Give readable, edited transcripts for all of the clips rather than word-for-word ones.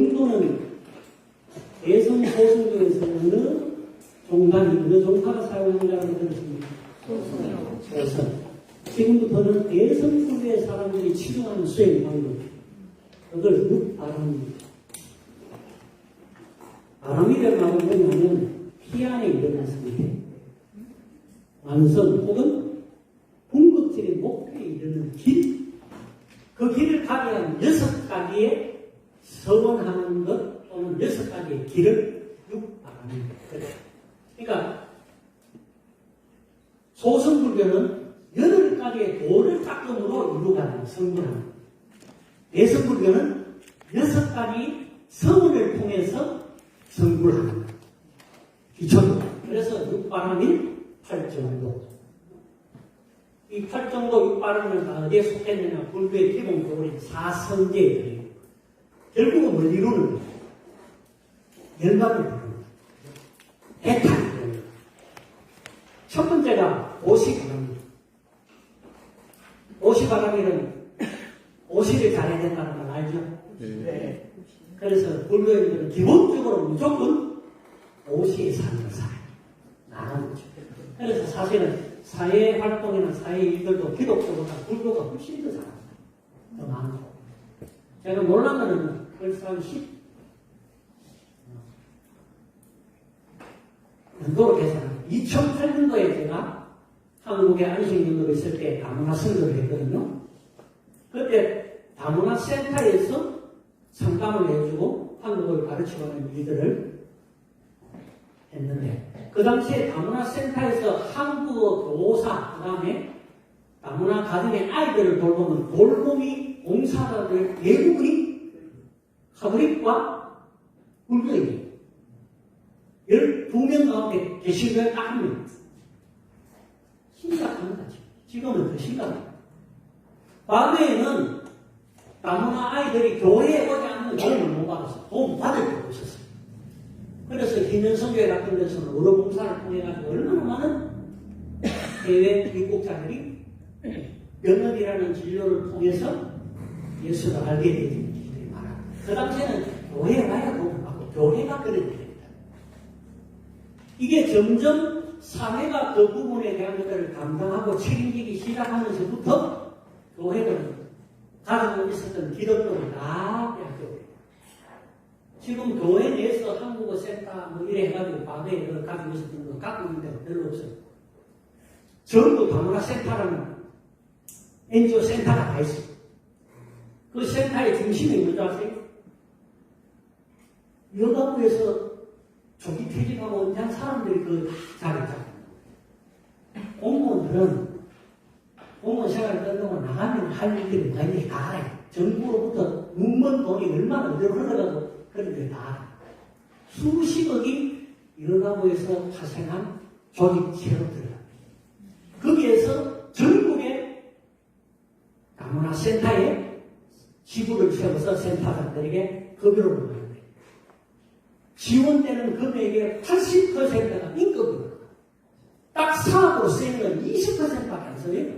인도는 대성 소승 중에서 어느 종단이, 어느 종파가 사용한다고 들었습니까? 소승. 지금부터는 대성수의 사람들이 치중하는 수행 방법. 그걸 육바람입니다. 바람이라는 말은 뭐냐면 피안에 일어난 상태. 완성 혹은 궁극적인 목표에 이르는 길. 그 길을 가게 한 6가지의 서원하는 것 또는 6가지의 길을 육바람입니다. 그러니까 소승불교는 8가지의 도를 닦음으로 이루어가는 성불합니다. 대성불교는 6가지 성원을 통해서 성불합니다. 기초입니다. 그래서 육바람인 8정도. 이 8정도 육바람은 어디에 속했느냐? 불교의 기본적으로 사성제예요. 결국은 뭘 이루는 거예요? 열반을 이루는 거예요. 해탈을 이루는 거예요. 첫 번째가 오시바람입니다. 오시바람이는 오시를 잘해야 된다는 걸 알죠? 네. 그래서 불교인들은 기본적으로 무조건 오시에 사는 걸 살아요. 나가는 거죠. 그래서 사실은 사회 활동이나 사회 일들도 기독교보다 불교가 훨씬 더 잘합니다. 더 많고. 제가 놀란 거는 벌써 한 10년도로 계산합니다. 2008년도에 제가 한국에 안식년도로 있을 때 다문화 선교를 했거든요. 그때 다문화 센터에서 상담을 해주고 한국어를 가르치는 일들을 했는데 그 당시에 다문화 센터에서 한국어 교사 그 다음에 다문화 가정의 아이들을 돌보는 돌보미 봉사자들 대부분이 카톨릭과 불교인이에요. 12명 가운데 개신교에 딱 한 명. 심각합니다. 지금은 더 심각합니다. 과거에는 다문화 아이들이 교회에 오지 않는 도움을 못 받아서 도움 받을 필요가 없었어요. 그래서 희년성교회 같은 데서는 의료봉사를 통해가지고 얼마나 많은 해외 입국자들이 병원이라는 진료를 통해서 예수를 알게 되는 일들이 많아요. 그 당시에는 교회에 와야 도움을 받고 교회가 그런 일입니다. 이게 점점 사회가 그 부분에 대한 것들을 감당하고 책임지기 시작하면서부터 교회는 가지고 있었던 기독교를 다 빼앗겨버려요. 지금 교회 내에서 한국어 센터 뭐 이래 해가지고 과거에 가지고 있었던 거 갖고 있는 데가 별로 없어요. 전부 다문화 센터라는 NGO 센터가 다 있어요. 그 센터의 중심이 뭔지 아세요? 여가부에서 조기 퇴직하고 은퇴한 사람들이 그 자리 있잖아요. 공무원들은 공무원 생활을 끝내고 나가면 할 일들이 많이 다 알아요. 정부로부터 눈먼 돈이 얼마나 어디로 흘러가고 그런 게 다 알아요. 수십억이 여가부에서 파생한 조직 체로들을 거기에서 전국의 다문화 센터에 지부를 세워서 센터장들에게 급여를 받는데 지원되는 금액의 80%가 임금입니다. 딱 사업으로 쓰이는 건 20%밖에 안 써요.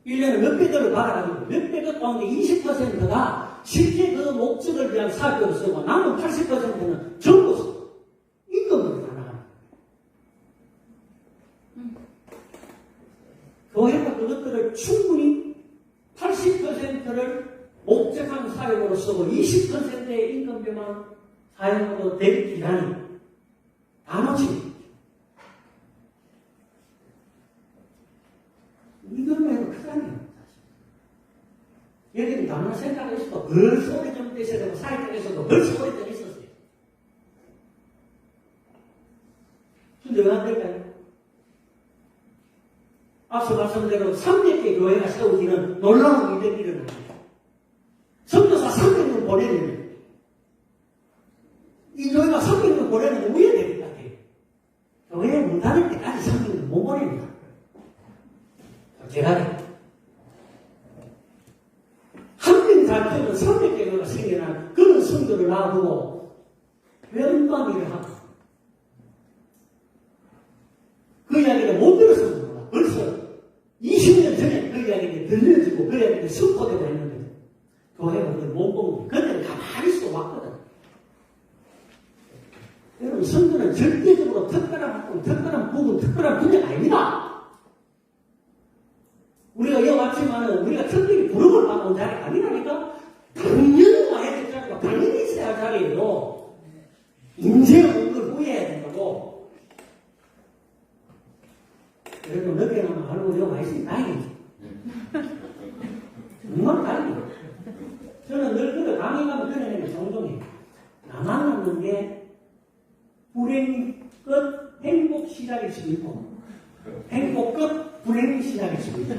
1년에 몇백억을 받아가지고 몇백억 가운데 20%가 실제 그 목적을 위한 사업으로 쓰고 남은 80%는 전부 임금으로 다 나갑니다. 교회가 그것들을 충분히 80%를 목적한 사역으로 쓰고 20%의 임금비만 사용으로 될 기간이 나눠집니다. 이걸로 해도 크다니요. 여기는 다문화 센터가 있어도 벌써 오래전부터 있어야 되고 사회적에서도 벌써 오래전 있었어요. 근데 왜 안 될까요? 앞서 말씀대로 300개 교회가 세우기는 놀라운 일들이 일어납니다. 선교사 300명 보내는 이 교회가 300명 보내는 게 왜 될 것 같아요? 교회에 문 닫을 때까지 300명 못 보냅니다. 제가 한 명 잘 되면 300개가 생겨나 그런 성도를 놔두고 왼밤일을 하고 그 이야기를 못 들어서 몰라. 벌써 20년 전에 그 이야기를 들려주고 그 이야기를 선포되고 했는데 교회가 그걸 못 보고 그때는 가만히 있어. 해서 왔거든. 여러분, 선교는 절대적으로 특별한 학군, 특별한 부분, 특별한 분야가 아닙니다. 우리가 여기 왔지만은 우리가 특별히 부름을 받는 자리 아니라니까? 당연히 와야 될 자리가 당연히 있어야 할 자리에도 인재가 온 걸 후회해야 된다고. 그래도 늦게 나면 알고 여기 와 있으니 다행이지. 정말 다행이에요. 저는 늘 그래 강의 가면 그런 얘기 종종 해요. 나만 남는 게 불행 끝 행복 시작일 수도 있고 행복 끝 불행 시작일 수도 있고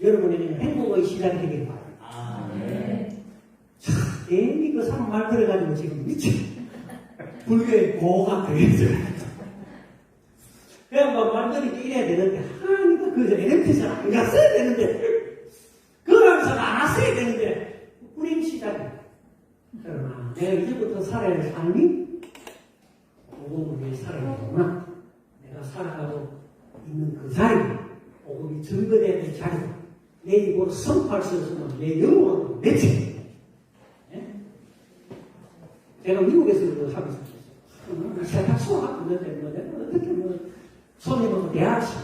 여러분에게는 행복의 시작이 되길 바랍니다. 네. 참, 괜히 그 사람 말 들어가지고 지금 미치 불교의 고가 되겠어요. 그냥 뭐 말들이 이래야 되는데 하니까 그 NMT에서 안 갔어야 되는데 그러면서 안 왔어야 되는데 불행 시작이야. 그러나 내가 이제부터 살아야 할 삶이 복음을 위해 살아야 되구나. 내가 살아가고 있는 그 자리, 복음이 증거되어야 될 자리, 내 입으로 선포할 수 없으면 내 영혼으로 내치. 네? 제가 미국에서도 하면서 세탁소 갔는데 내가 어떻게 손님하고 대화를 시켜.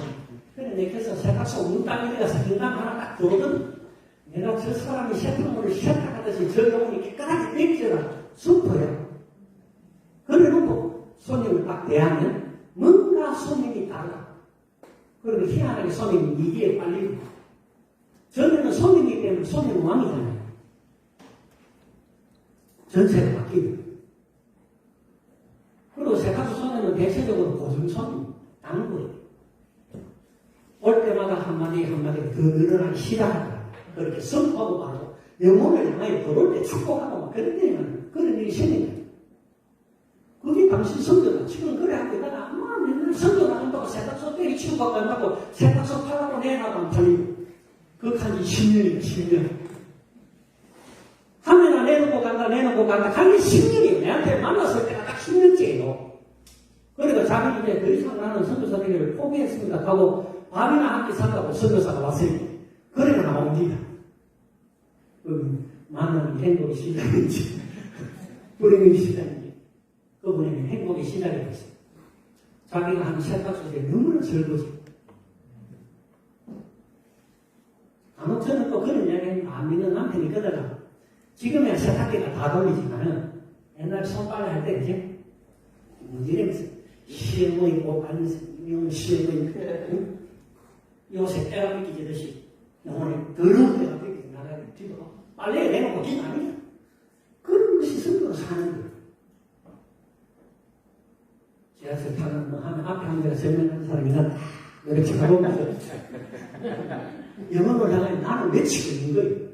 그래 내가 세탁소 문 땅에 가서 인간 하나 딱 들어오거든. 내가 저 사람이 세탁물을 세탁하듯이 저 영혼이 깨끗하게 뺏겨라 선포해요. 그래 놓고 손님을 딱 대하면 뭔가 손님이 다르다. 그리고 희한하게 손님이 이기에 빨리고 전에는 손님이기 때문에 손님은 왕이잖아요. 전체가 바뀌고 그리고 세탁소 손님은 대체적으로 고정 손님, 당구예요. 올 때마다 한마디 한마디 더 늘어나기 시작한다. 그렇게 선포하고 바로 영혼을 향하여 걸을 때 축복하고 막 그럴 때는 그런 일이 생깁니다. 그게 당신 성교다. 지금 그래 하고 있다가 아마 맨날 성교 나간다고 세탁소 때리 치고 간다고 세탁소 팔라고 내놔도 안 팔리고 그것한 지 10년이고 10년. 하면은 내놓고 간다 가는 10년이에요. 내한테 만났을 때가 딱 10년째예요. 그러니까 자기 이제 더 이상 나는 선교사 되기를 포기했습니다 하고 밥이나 한 끼 산다고 선교사가 왔으니까 그래가 나옵니다. 만남이 행복의 시작인지 불행의 시작인지 그분에게는 행복의 시작이 됐어요. 자기가 한 세탁소에 너무나 즐거워져. 간혹 저는 또 그런 이야기는 안 믿는 남편이 있거든요. 지금의 세탁기가 다 돌리지만은 옛날 손빨래 할 때 이제 이러면서 시어머 입고 반응 시어머 입고 요새 때가 비키듯이 영혼에 더러운 때가 비키듯이 나가게 뒤로 빨래에 내놓고 기도 아니야. 그런 것이 성도로 사는 거예요. 지하철 타는 하면 앞에 한 대가 설명하는 사람이 난 이렇게 가보면서 영혼을 향하여 나는 외치고 있는 거예요.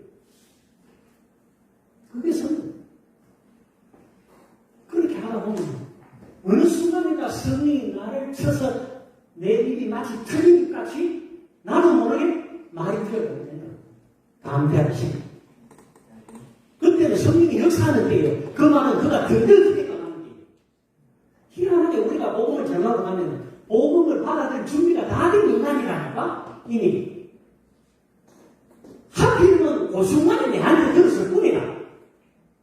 그게 성도. 그렇게 하다 보면 어느 순간인가 성령이 나를 쳐서 내 입이 마치 트림같이 나도 모르게 말이 되어버린다. 담대한 심. 그때는 성령이 역사하는 때예요. 그 말은 그가 든든하게 가는 때예요. 희한하게 우리가 복음을 전하러 가면 복음을 받아들일 준비가 다 된 인간이라니까 이미. 하필이면 그 순간에 내한테 들었을 뿐이다.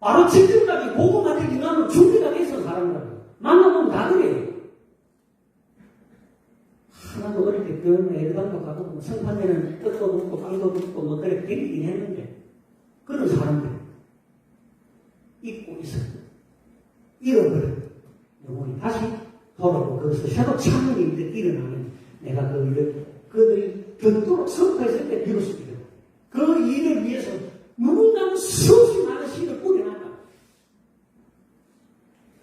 바로 지금까지 복음한테 인간은 준비가 돼서 사람들 만나보면 다 그래요. 하나도 어릴 때 교회에 애들한테 가고 성판에는 뜻도 없고 빵도 없고 뭐 그래 되긴 했는데 그런 사람들 잊고 있어요. 잃어버려. 영혼이 다시 돌아오고 거기서 새로 참는 일들이 일어나면 내가 그 일을 그들이 듣도록 선포했을 때 비로소 일어나. 그 일을 위해서 누군가는 수없이 많은 시를 뿌려놨다.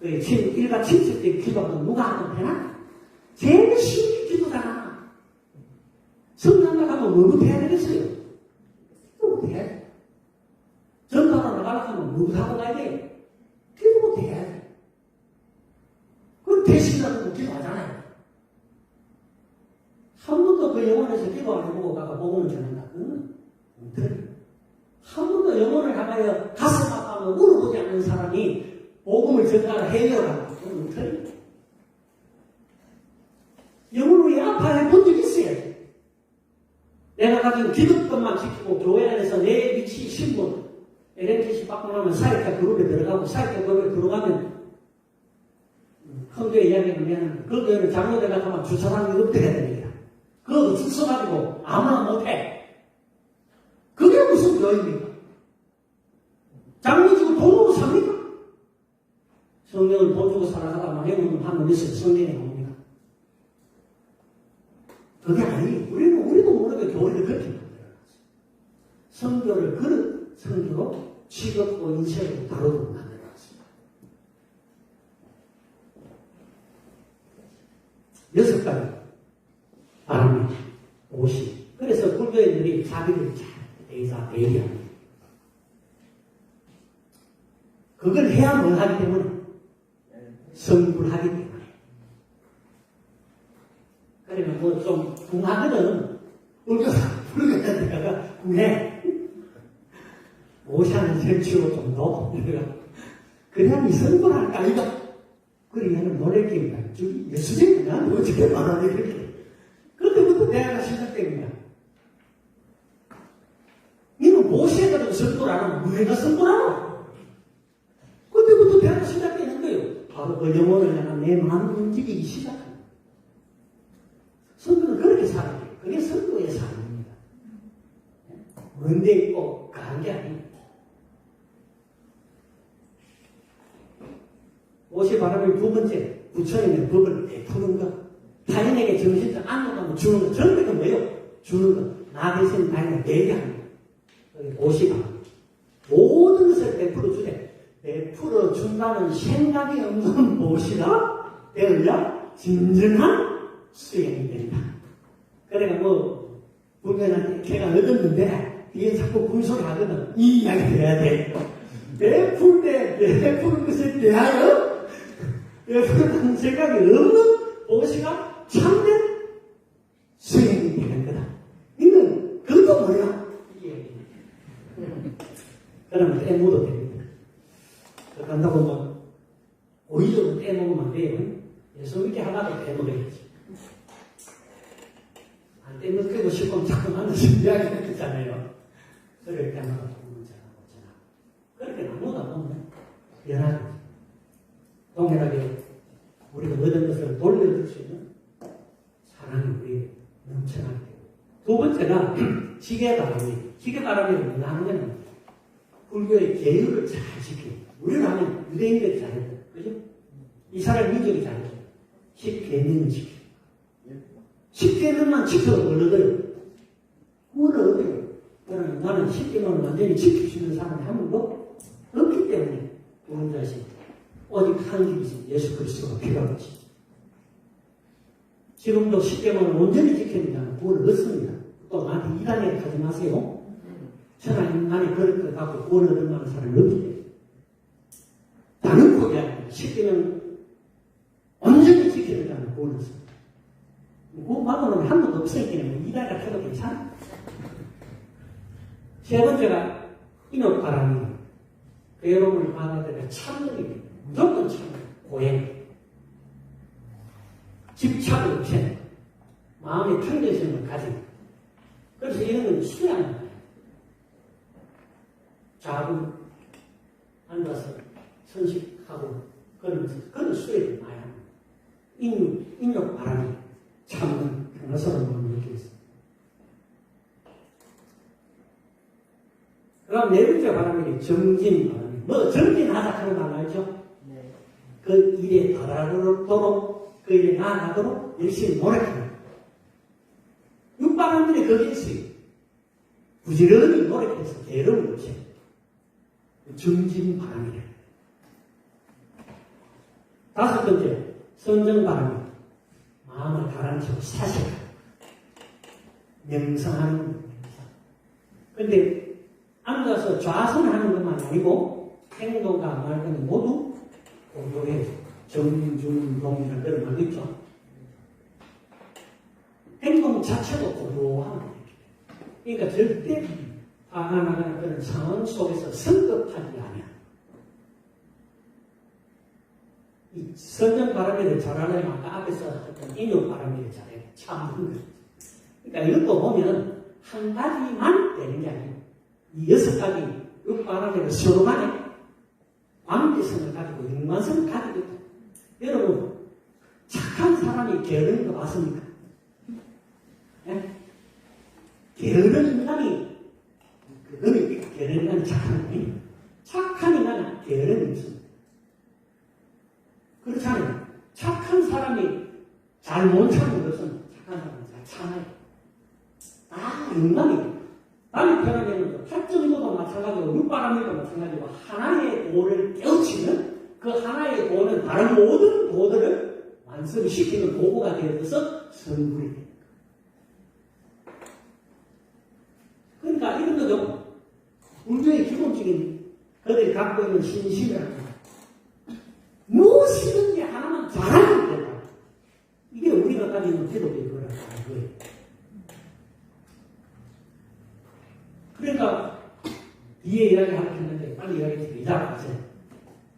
일가 친척 때 기도하면 누가 하면 되나? 제일 쉬운 기도잖아. 성당 나가면 뭐부터 해야 되겠어요? 기도 못해야 돼. 전도하러 나가려고 하면 뭐부터 하고 가야 돼? 기도 못해야 돼. 그럼 대신하고 기도하잖아요. 한 번도 그 영혼에서 기도 안 해보고 가가 복음을 전한다. 그건 못해. 한 번도 영혼을 향하여 가슴 아파하며 울어보지 않는 사람이 복음을 전하러 해내라고. 그건 못해. 영혼을 왜 아파해 본 적 있어야지. 내가 가진 기득권만 지키고 교회 안에서 내 위치, 신분, LNTC 받고 나면 사역자 그룹에 들어가고 사역자 그룹에 들어가면 큰 교회 이야기를 하면 그 교회는 장로대가 가면 주차장이 없대야 됩니다. 그거 줄 서가지고 아무나 못해. 그게 무슨 교회입니까? 장로 주고 돈 주고 삽니까? 성경을 돈 주고 살아가다 해보면 한번 있어요. 성경에 나옵니다. 그게 아니에요. 우리도 모르게 교회를 그렇게 만들어놨어요. 성교를 그런 성교로 취급고 인생으로 다루도록 만들어놨습니다. 6가지 바람이 옷이. 그래서 불교인들이 자기를 잘 대의합니다. 그걸 해야 뭘 하기 때문에 성불 하기 때문에. 그러면 뭐 좀 궁하거든. 불교가 궁해. 오샤는 zem치고 좀 넣어. 그래야 이 성불 할까, 이거. 그러면 놀랄 게 있다. 예수님이 난 어떻게 말하냐, 이렇게. 그때부터 대화가 시작됩니다. 니는 모세가도 성불 안 하면 누가 성불 하노? 그때부터 대화가 시작되는 거예요. 바로 그 영혼을 향한 내 마음을 움직이기 시작합니다. 성도는 그렇게 살아야 돼요. 그게 성도의 삶입니다. 먼데 있고 가는 게 아닙니다. 옷이 바람을 두 번째, 부처님의 법을 베푸는 것. 타인에게 정신적 안정감을 주는 것. 저런 게 뭐예요? 주는 것. 나 대신 타인을 내게 하는 것. 옷이 바람. 모든 것을 베풀어 주되 베풀어 준다는 생각이 없는 무엇이라 되어야 진정한 수행이 된다. 그러니까 뭐 불교한테 걔가 얻었는데 이게 자꾸 군소리 하거든. 이 이야기 해야 돼. 베푸는 것에 대하여 베푸는 생각이 없는 무엇이가 참된 수행이 되는 거다. 이는 그것도 뭐야? 그러면 떼먹어도 됩니다. 간다고 뭐 오히려 떼먹으면 안 돼요. 예수 믿게 하나도 떼먹어야지. 안 떼먹고 싶으면 자꾸 만나서 이야기 했잖아요. 그럴 때마다 문제라고 전하. 그렇게 나누다 보면 연하게 동일하게 우리가 얻은 것을 돌려줄 수 있는 사랑이 우리에 넘쳐나게 되고. 두 번째가 지게바람이. 지게바람이 뭐냐 하면 불교의 계율을 잘 지키고. 우리는 하면 유대인들이 잘해요. 그죠? 이스라엘 민족이 잘해요. 10계명을 지키고. 10계명만 지켜도 뭘 얻어요? 뭘 얻어요? 그러나 나는 10계명을 완전히 지킬 수 있는 사람이 한 명도 없기 때문에 그런 자신 오직 한 길이신 예수 그리스도가 필요한 것이죠. 지금도 10계명을 온전히 지켜야 된다면 구원을 얻습니다. 또 나한테 이단에 가지 마세요. 천하 인간이 그럴 것 갖고 구원을 얻는 사람이 없기 때문에. 다른 포기합니다. 10계명 온전히 지켜야 된다면 구원을 얻습니다. 그거 막아놓으면 한 번도 없으니까 이단 같아도 괜찮아. 세 번째가 인업바람이 괴로움을 받아들여 참는입니다. 무조건 참는 고행. 집착을 없애는 마음의 평정심을 가진. 그래서 이런 건 수양하는 거예요. 자고 앉아서 선식하고 그런 수행을 많이 합니다. 인욕바람이 참는 평화스러움을 느끼겠습니다. 그럼 네 번째 바람이 정진바람이. 뭐 정진하자 하는 말 알죠? 네. 그 일에 더하도록 그 일에 나아가도록 열심히 노력하는. 육바람들이 거기에 있어요. 부지런히 노력해서 괴로움을 없애요. 정진바람이래. 다섯 번째 선정바람이. 마음을 가라앉히고 사색하는. 명상하는 명상. 그런데 앉아서 좌선하는 것만 아니고 행동과 말은 모두 공존해요. 정중동이라는 그런 말도 있죠. 행동 자체도 고요한 거예요. 그러니까 절대 방황하는 그런 상황 속에서 성급하지 않아요. 이 선정바람이를 잘하려면 아까 앞에서 했던 인욕바람이를 잘해요. 참는 거죠. 그러니까 이것도 보면 한 가지만 되는 게 아니에요. 이 6가지 육바라기가 서로 간에 관계성을 가지고 연관성을 가지고 있다. 여러분, 착한 사람이 게으른 거 맞습니까? 예? 게으른 인간이, 게으른 인간이 착한 인간이, 착한 인간은 게으름이 없습니다. 그렇잖아요. 착한 사람이 잘 못 참는 것은 착한 사람이 잘 참아요. 다 인간이에요. 다른 편하게는 팔정도도 마찬가지고 육바람도 마찬가지고 하나의 도를 깨우치면 그 하나의 도는 다른 모든 도들을 완성시키는 도구가 되어서 성불이 됩니다. 그러니까 이런 거죠. 불교의 기본적인 그들이 갖고 있는 신심이라는 거. 무엇이든지 하나만 잘하면 된다. 이게 우리가 가지고 있는 태도의 거라는 거예요. 그러니까 뒤에 이야기하려고 했는데 빨리 이야기 드리자.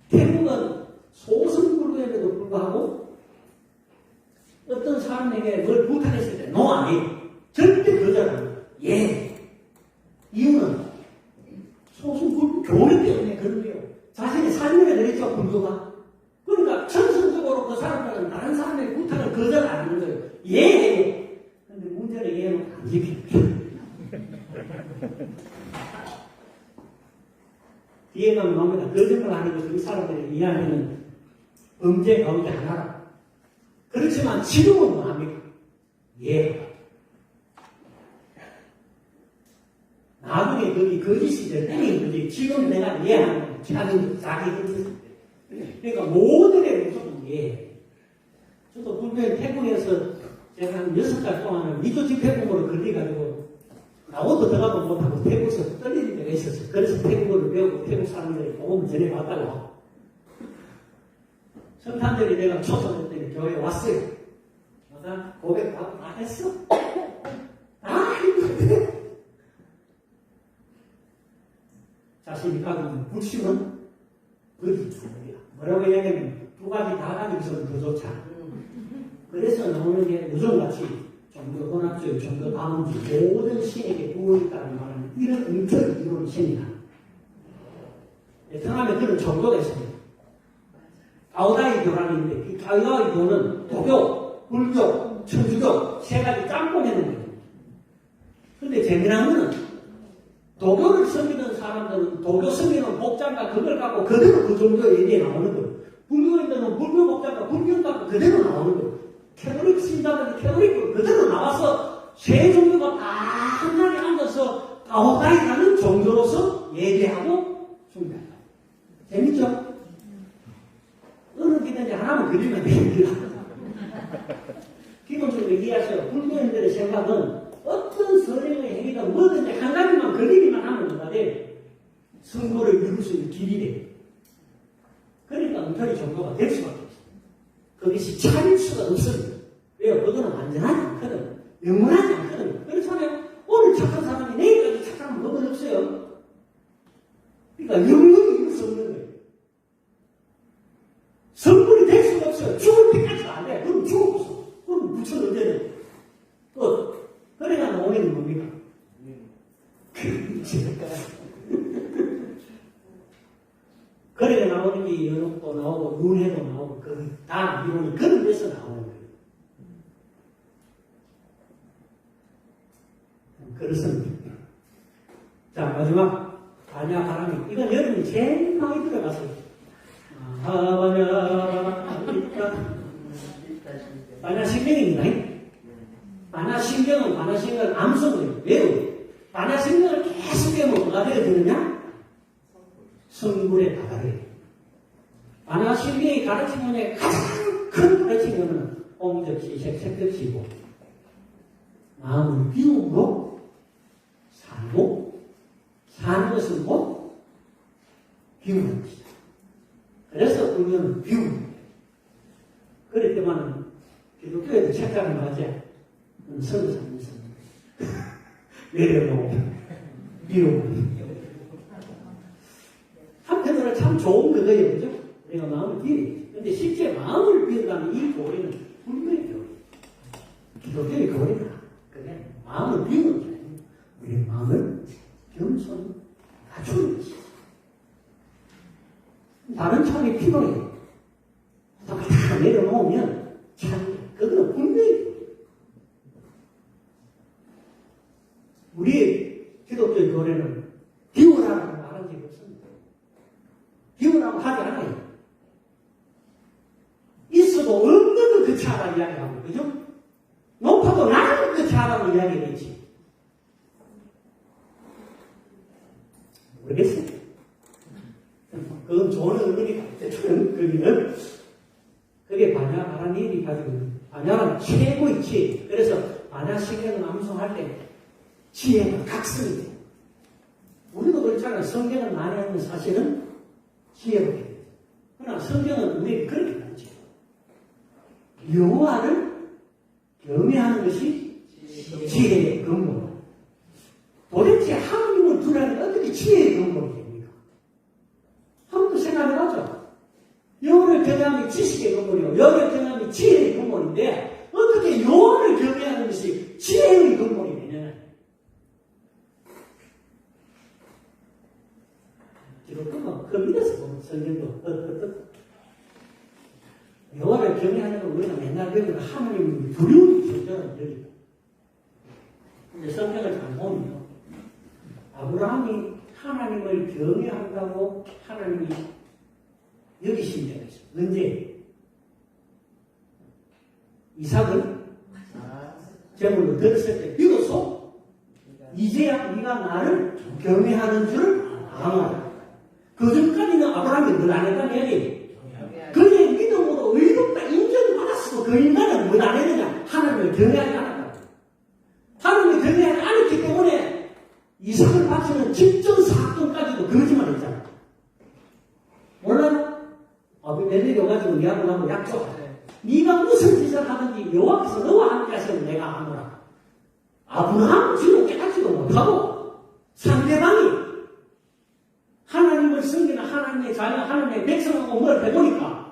태국은 소승불교에도 불구하고 어떤 사람에게 뭘 부탁했을 때 노 안 해요. 절대 거절합니다. 예. 이유는 소승불교 교리 때문에 그런 거예요. 자신의 삶에 그랬죠, 불교가. 그러니까 천성적으로 그 사람들은 다른 사람의 부탁을 거절 안 하는 거예요. 예. 근데 문제는 예는 안 지킵니다. 뒤에 가면 나옵니다. 거짓말 하는 것을 이 사람들이 이해하는 범죄 가운데 하나라. 그렇지만 지금은 뭐 합니까? 예. 나중에 거기 거짓이 될 뿐인 거지. 지금 내가 이해하는 자기 거짓. 그러니까 모든의 모습은 예. 저도 분명히 태국에서 제가 한 6달 동안은 미도 집회공으로 걸려가지고 나오도 들어가도 못하고 태국에서 떨리는 데가 있었어요. 그래서 태국어를 배우고 태국 사람들이 복음을 전해봤다고. 성탄절이 내가 초청했더니 교회에 왔어요. 와서 고백하고 다 했어. 다 했는데 자신이 가지고 있는 불신은 거짓입니다. 뭐라고 얘기하면 두 가지 다 가지고서는 더 좋잖아. 그래서 나오는 게 우정같이 좀 더 혼합주의, 좀 더 다음주의, 모든 신에게 부어있다는 말은 이런 응처를 이루는 신이다. 베트남에 그런 정도가 있습니다. 가오다이 교란인데 이 가오다이 교는 도교, 불교, 천주교 세 가지 짬뽕해놓은 거예요. 근데 재미난 거는 도교를 섬기는 사람들은 도교 섬기는 복장과 그걸 갖고 그대로 그 종교 얘기에 나오는 거예요. 불교인들은 불교 복장과 불교 갖고 그대로 나오는 거예요. 캐톨릭 신자들은 캐톨릭으로 그대로 나와서 세 종교가 다 한자리에 앉아서 가오다이라는 종교로서 예배하고 숭배한다. 재밌죠? 어느 기든지 하나만 그리면 됩니다. 기본적으로 이해하세요. 불교인들의 생각은 어떤 선행의 행위가 뭐든지 한 가지만 걸리기만 하면 뭐가 돼? 성도를 이룰 수 있는 길이 돼. 그러니까 엉터리 종교가 될 수밖에 없어요. 그것이 차릴 수가 없습니다. 왜요? 그거는 완전하지 않거든. 영원하지 않거든. 그렇잖아요. 오늘 착한 사람이 내일까지 착한 법은 없어요. 그러니까 영원히 이룰 수 없는 거예요. 성불이 될 수가 없어요. 죽을 때까지가 안 돼. 그럼 죽었어. 그럼 무슨 언제는 또 그래가 나오는 뭡니까? 그래가 나오는 게 연옥도 나오고 눈해도 나오고 그 다 이론이 그런 데서 나오는 거예요. 그렇습니다. 자, 마지막 반야 바람이 이건 여러분이 제일 많이 들어갔어요. 반야신경입니다. 반야신경은 반야신경을 암송을 왜요? 반야신경을 계속 외우면 뭐가 되어지느냐? 성불에 다다르게. 반야신경이 가르치는 게 가장 큰 가르치는 것은 옹적시색, 색적시고 마음을 비움으로 살고 사는 것은 곧 비우는 것이다. 그래서 불교는 비움. 그럴 때만은 기독교에도 책장을 맞아. 선교사님 있습니다. 내려놓고 비움. 한편으로 참 좋은 그거예요. 그죠? 내가 마음을 비우지. 근데 실제 마음을 비운다는 이 교리는 불교의 교리. 기독교의 교리다. 그게 마음을 비우는 게 아니고 우리 마음을 겸손히 갖추는 것이지. 다른 참이 필요해. 다 내려놓으면 참, 그거는 분명히 우리 기독교의 교회는 비워라라고 말한 적이 없습니다. 비워라고 하지 않아요. 있어도 없는 거 그치하라 이야기하고, 그죠? 높아도 낮은 거 그치하라고 이야기했지. 모르겠어요. 그건 좋은 의미가 어쨌든 거기는 그게 반야 하나님이 가지고 있는 반야는 최고의 지혜. 그래서 반야 시경을 암송할 때 지혜가 각성이 돼요. 우리도 그렇잖아요. 성경을 많이 하면 사실은 지혜롭게 돼요. 그러나 성경은 우리에게 그렇게 가르쳐요. 여호와를 경외하는 것이 지혜의 근본. 도대체 하나님을 두려는 어떻게 지혜의 근본이 됩니까? 한번도 생각해봤죠? 여호와를 경외함이 지식의 근본이고 여호와를 경외함이 지혜의 근본인데 어떻게 여호와를 경외하는 것이 지혜의 근본이 되냐? 지금 그 믿어서 보면 성경도 여호와를 경외하는 건 우리가 맨날 배우는 하나님의 두려움이 존재하는 여기다. 근데 성경을 잘 보면 아브라함이 하나님을 경외한다고 하나님이 여기신 적이 있어요. 언제? 이삭을 제물로 드렸을 때 비로소 이제야 네가 나를 경외하는 줄 아노라. 그 전까지는 아브라함이 늘 안 했다는 이야기. 그의 믿음으로 의롭다 인정받았어도 그 인간은 뭘 안 했느냐? 하나님을 경외하지 않았다. 하나님을 경외하지 않았기 때문에 이삭을 바치는 직전 사건까지도 거짓말했잖아. 몰라요? 아비멜렉이 와가지고 야곱하고 약속하래. 네가 무슨 짓을 하든지 여호와께서 너와 함께 하시면 내가 하노라. 아브라함은 지금 깨닫지도 못하고 상대방이 하나님을 섬기는 하나님의 자녀, 하나님의 백성하고 뭘 해보니까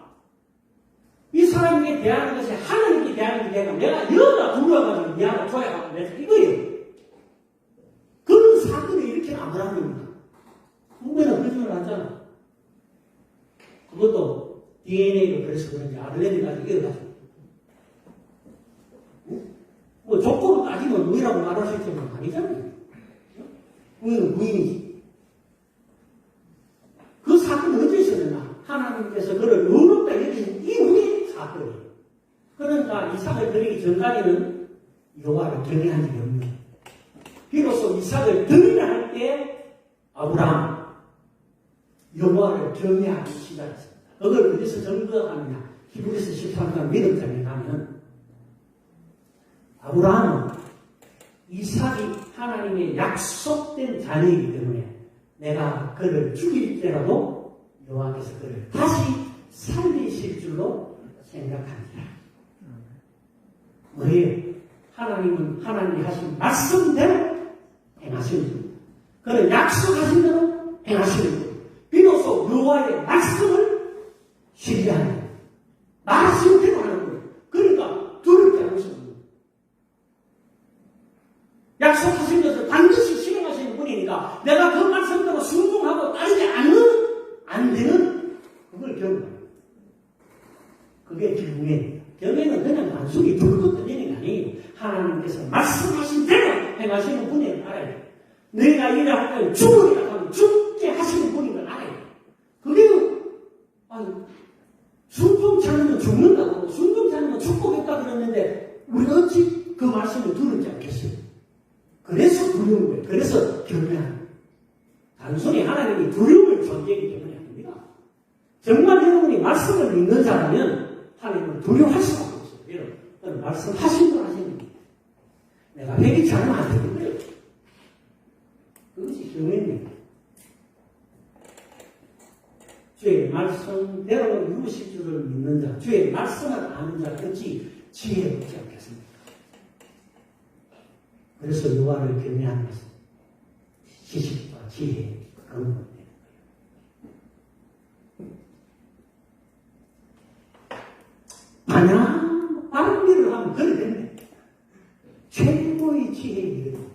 이 사람에게 대하는 것이 하나님께 대하는 게 내가 여가 두려워가지고 미안하고 좋아해가지고 내가 이거예요. 그런 사건이 이렇게 아브라함입니다. 후배는 거짓말 하잖아. 그것도 DNA로 그래서 그런지 아들내미 가지고 이어가지고. 뭐 조건을 따지면 누이라고 말할 수 있지만 아니잖아요. 부인은 부인이지. 그 사건은 언제 있었느냐? 하나님께서 그를 의롭다 여긴 이후의 사건이에요. 그러니까 이삭을 드리기 전까지는 여호와를 경외한 적이 없는 거예요. 비로소 이삭을 드리려 할 때 아브라함 여호와를 경외하기 시작했습니다. 그걸 어디서 증거하느냐? 히브리서 13장 믿음장에 가면 아브라함은 이삭이 하나님의 약속된 자녀이기 때문에 내가 그를 죽일때라도 여호와께서 그를 다시 살리실 줄로 생각합니다. 뭐예요? 하나님은 하나님이 하신 말씀대로 행하시는 분. 그는 약속하신 대로 행하시는 분. 비로소 여호와의 말씀을 신뢰하는 분. 말씀 대로 하는 분. 그러니까 두렵지 않으시는 분. 약속하신 것을 반드시 실행하시는 분이니까 내가 그 말씀대로 순종하고 따르지 않으면 안 되는 그걸 경험해요. 그게 경외입니다. 경외는 그냥 단순히 들고 던지는 게 아니에요. 하나님께서 말씀하신 대로 행하시는 분인 걸 알아야 돼요. 내가 일할 때 죽으리라 하면 죽게 하시는 분인 걸 알아야 돼요. 그게 순종치 않으면 죽는다고 순종치 않으면 축복했다 그랬는데 우리가 어찌 그 말씀을 들을지 않겠어요? 그래서 두려운 거예요. 그래서 경외하는 거예요. 단순히 하나님이 두려움을 존재하기 때문에 아닙니다. 정말 여러분이 말씀을 믿는 자라면 하나님을 두려워할 수가 없어요. 여러분, 말씀하신 걸 하시는 거예요. 내가 회개치 않으면 안 되는 거예요. 그것이 경외입니다. 주의 말씀대로 이루실 줄을 믿는 자, 주의 말씀을 아는 자, 그렇지 지혜롭지 않겠습니까? 그래서 여호와를 경외하는 것은 지식과 지혜의 근본이 되는 거예요. 만약 바른 일을 하면 그래 됐네. 최고의 지혜의 이름.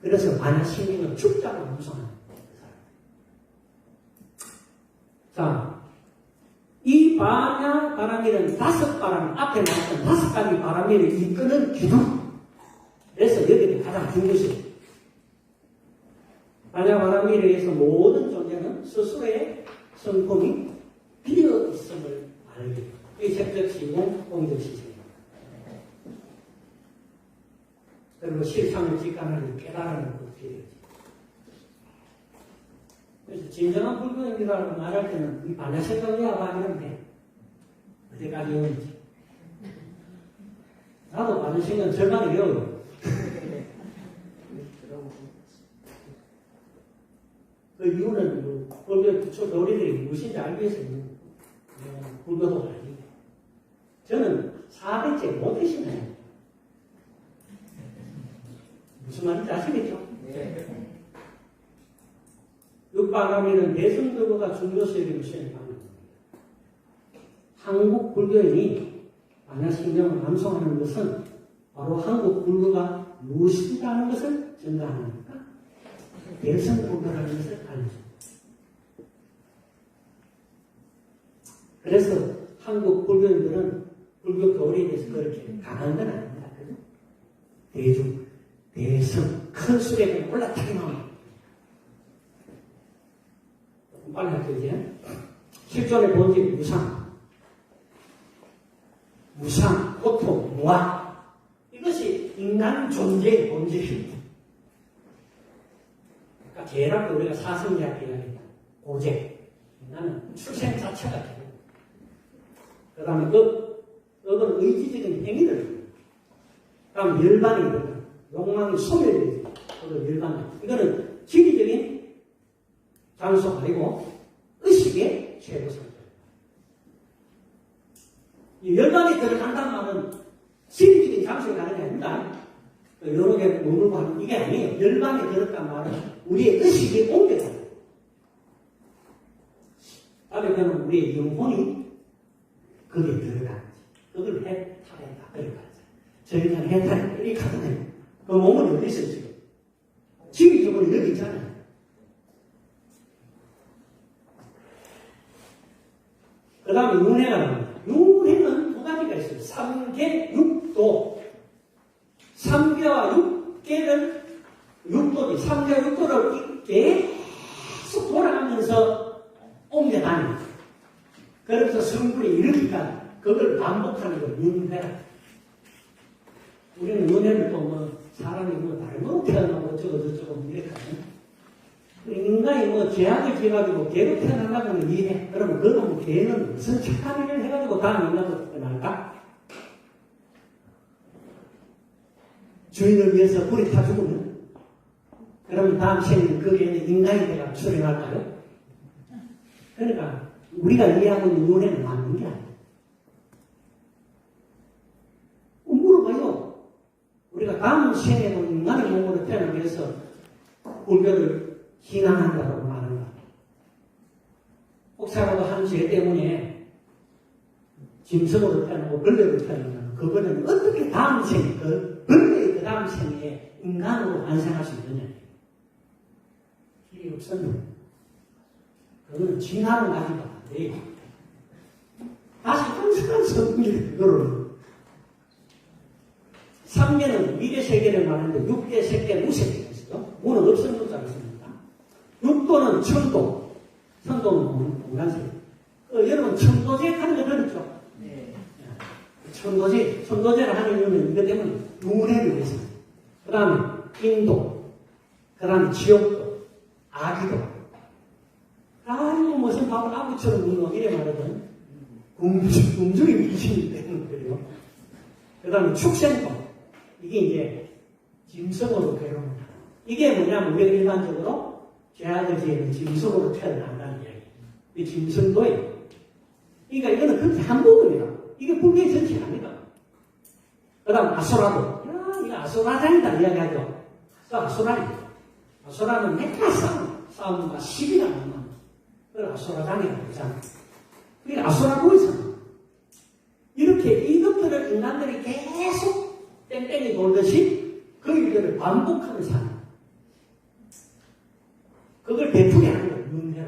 그래서 만약 신앙은 죽자고 무서워합니다. 반야 바라밀은 5바람, 앞에 나왔던 5가지 바라밀을 이끄는 기둥. 그래서 여기는 가장 중요한 것이에요. 반야 바라밀에 의해서 모든 존재는 스스로의 성품이 비어 있음을 알게. 이 색적 시공, 공적 시세입니다. 그리고 실상을 직관하는 깨달음을 얻게 그래서 진정한 불교입니다라고 말할 때는 이 반야생각이야 말이면 돼. 어디까지 오는지. 나도 반야생각 절반이 외워요. 그 이유는 불교 부처 도리들이 무엇인지 알기 위해서 불교도 아니고 저는 400째 못하시나요? 무슨 말인지 아시겠죠? 네. 육바가미는 대승도가 중조세를 무시하는 방법입니다. 한국 불교인이 반야신경을 암송하는 것은 바로 한국 불교가 무엇이라는 것을 증가하니까 대승불교라는 것을 알려줍니다. 그래서 한국 불교인들은 불교 교리에 대해서 그렇게 강한 건 아닙니다. 그죠? 대중, 대승, 큰 수레에 올라타기만 합니다. 빨리 할게요, 이제. 실존의 본질, 무상. 무상, 고통, 무아. 이것이 인간 존재의 본질입니다. 그러니까 계란도 우리가 사성제학교 이야기합니다. 고제. 인간은 출생 자체가 계란. 그 다음에 업은 의지적인 행위를. 그 다음에 열반이 들어가. 욕망이 소멸되죠. 그걸 열반이. 이거는 지리적인 장소 아니고 의식의 최고선입니다. 이 열반이 들어간다는 말은 지리적인 장소에 가는 게 아닙니다. 여러 개 머물고 하는 이게 아니에요. 열반이 들었단 말은 우리의 의식이 옮겨가요. 다음에 그는 우리의 영혼이 거기에 들어가는지 그걸 해탈했다. 그걸 말하죠. 저희는 해탈했다. 이렇게 하잖아요. 그 몸은 어디 있어요 지금? 지리적으로 여기 있잖아요. 그 다음에 윤회가 나옵니다. 윤회는 두 가지가 있어요. 3계, 6도. 3계와 6계를, 6도지. 3계와 6도를 계속 돌아가면서 옮겨다닙니다. 그래서 성불에 이르기까지 그걸 반복하는 걸 윤회라. 우리는 윤회를 또 사람이 다른 거 태어나고 어쩌고 이렇게 하면 인간이 죄악을 지어가지고 개로 태어나려고 이해해. 그러면 그러면 개는 무슨 착한 일을 해가지고 다음 인간으로 태어날까? 주인을 위해서 불이 타 죽으면? 그러면 다음 생에는 그 개는 인간이 되가 출현할까요? 그러니까 우리가 이해하고 있는 윤회는 맞는 게 아니에요. 물어봐요. 우리가 다음 생에는 인간의 몸으로 태어나기 위해서 불교를 희망한다고 말한다. 혹시라도 한 죄 때문에 짐승으로 태어나고 벌레로 태어나면 그거는 어떻게 다음 생, 그 벌레의 그 다음 생에 인간으로 완성할 수 있느냐. 길이 없었는데. 그거는 진화를 가지고 안 돼요. 다시 항상 성공이 그거를. 3계는 미래 세계를 말하는데 6계, 색계, 무색계 있어요. 무는 없는 것자가 있습니다. 6도는 천도, 천도는 공간색. 여러분 천도제 하는 거 들었죠? 네. 천도제를 하는 이유는 이것 때문에 윤회를 위해서. 그 다음에 인도, 그 다음에 지옥도, 아기도. 아이고 무슨 밥을 아버처럼 이래 말하던 궁중의 미신이 되는 거예요. 그 다음에 축생도. 이게 이제 짐승으로 괴로웁니다. 이게 뭐냐면 우리가 일반적으로 죄악을 지으면 짐승으로 태어난다는 이야기. 이 짐승도예요. 그러니까 이거는 그렇게 한 부분이다. 이게 불교의 전체가 아니다. 그 다음 아소라도. 야, 이거 아소라장이다 이야기하죠. 그 아소라입니다. 아소라는 맨날 싸움과 시비가 나는 그걸 아소라장이라고 하잖아요. 그게 아소라도에서 이렇게 이것들을 인간들이 계속 땡땡이 돌듯이 그 일들을 반복하는 삶. 그걸 베풀게 하는 거예요. 윤회라.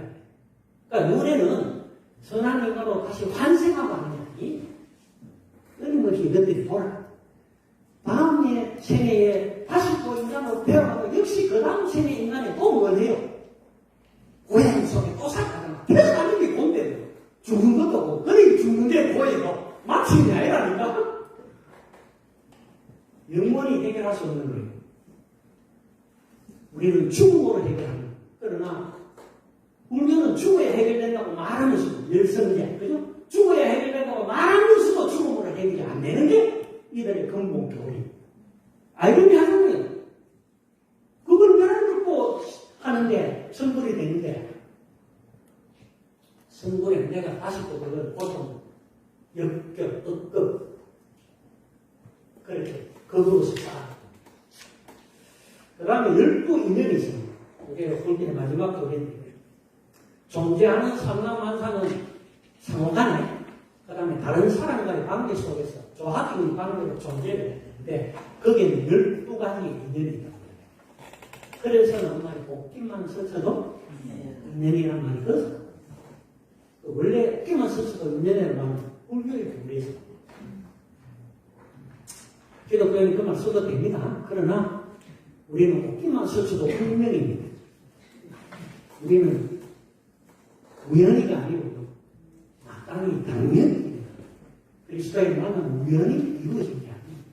그러니까 윤회는 선한 인간으로 다시 환생하고 하는 이 끊임없이 이것들이 돌아. 다음에 생애에 다시 또 인간으로 배워가고 역시 그 다음 생애 인간이 또 뭘 해요? 고양 속에 또 살아가잖아. 태어나는 게 곤대요. 죽은 것도 없고, 그러니 죽는 게 고예요. 마침이 아니라니까? 영원히 해결할 수 없는 거예요. 우리는 죽음으로 해결합니다. 그러나, 불교는 죽어야 해결된다고 말하면서도 열성이야. 그죠? 죽어야 해결된다고 말하면서도 죽음으로 해결이 안 되는 게 이들의 근본 교리. 알고미 하는 거예요. 그걸 멸을 듣고 하는데 성불이 되는데 성불에 내가 다시 또 그걸 보통 역겹, 억급 그렇게 거부로서 살아. 그 다음에 12인연이 있습니다. 이게 불교의 마지막 교리인데 존재하는 삼라만사는 상호간에 그 다음에 다른 사람과의 관계 속에서 조합적인 관계로 존재를 했는데 거기에는 12가지 인연이 있다. 그래서 엄마의 복귀만 스쳐도 인연이란 말이 그렇죠. 원래 복귀만 스쳐도 인연이라는 말은 불교의 교리에서 기독교는 그 말 써도 됩니다. 그러나 우리는 복귀만 스쳐도 운명입니다. 우리는 우연이가 아니고 마땅히 당연입니다. 그리스도의 만남은 우연히 이루어진 게 아닙니다.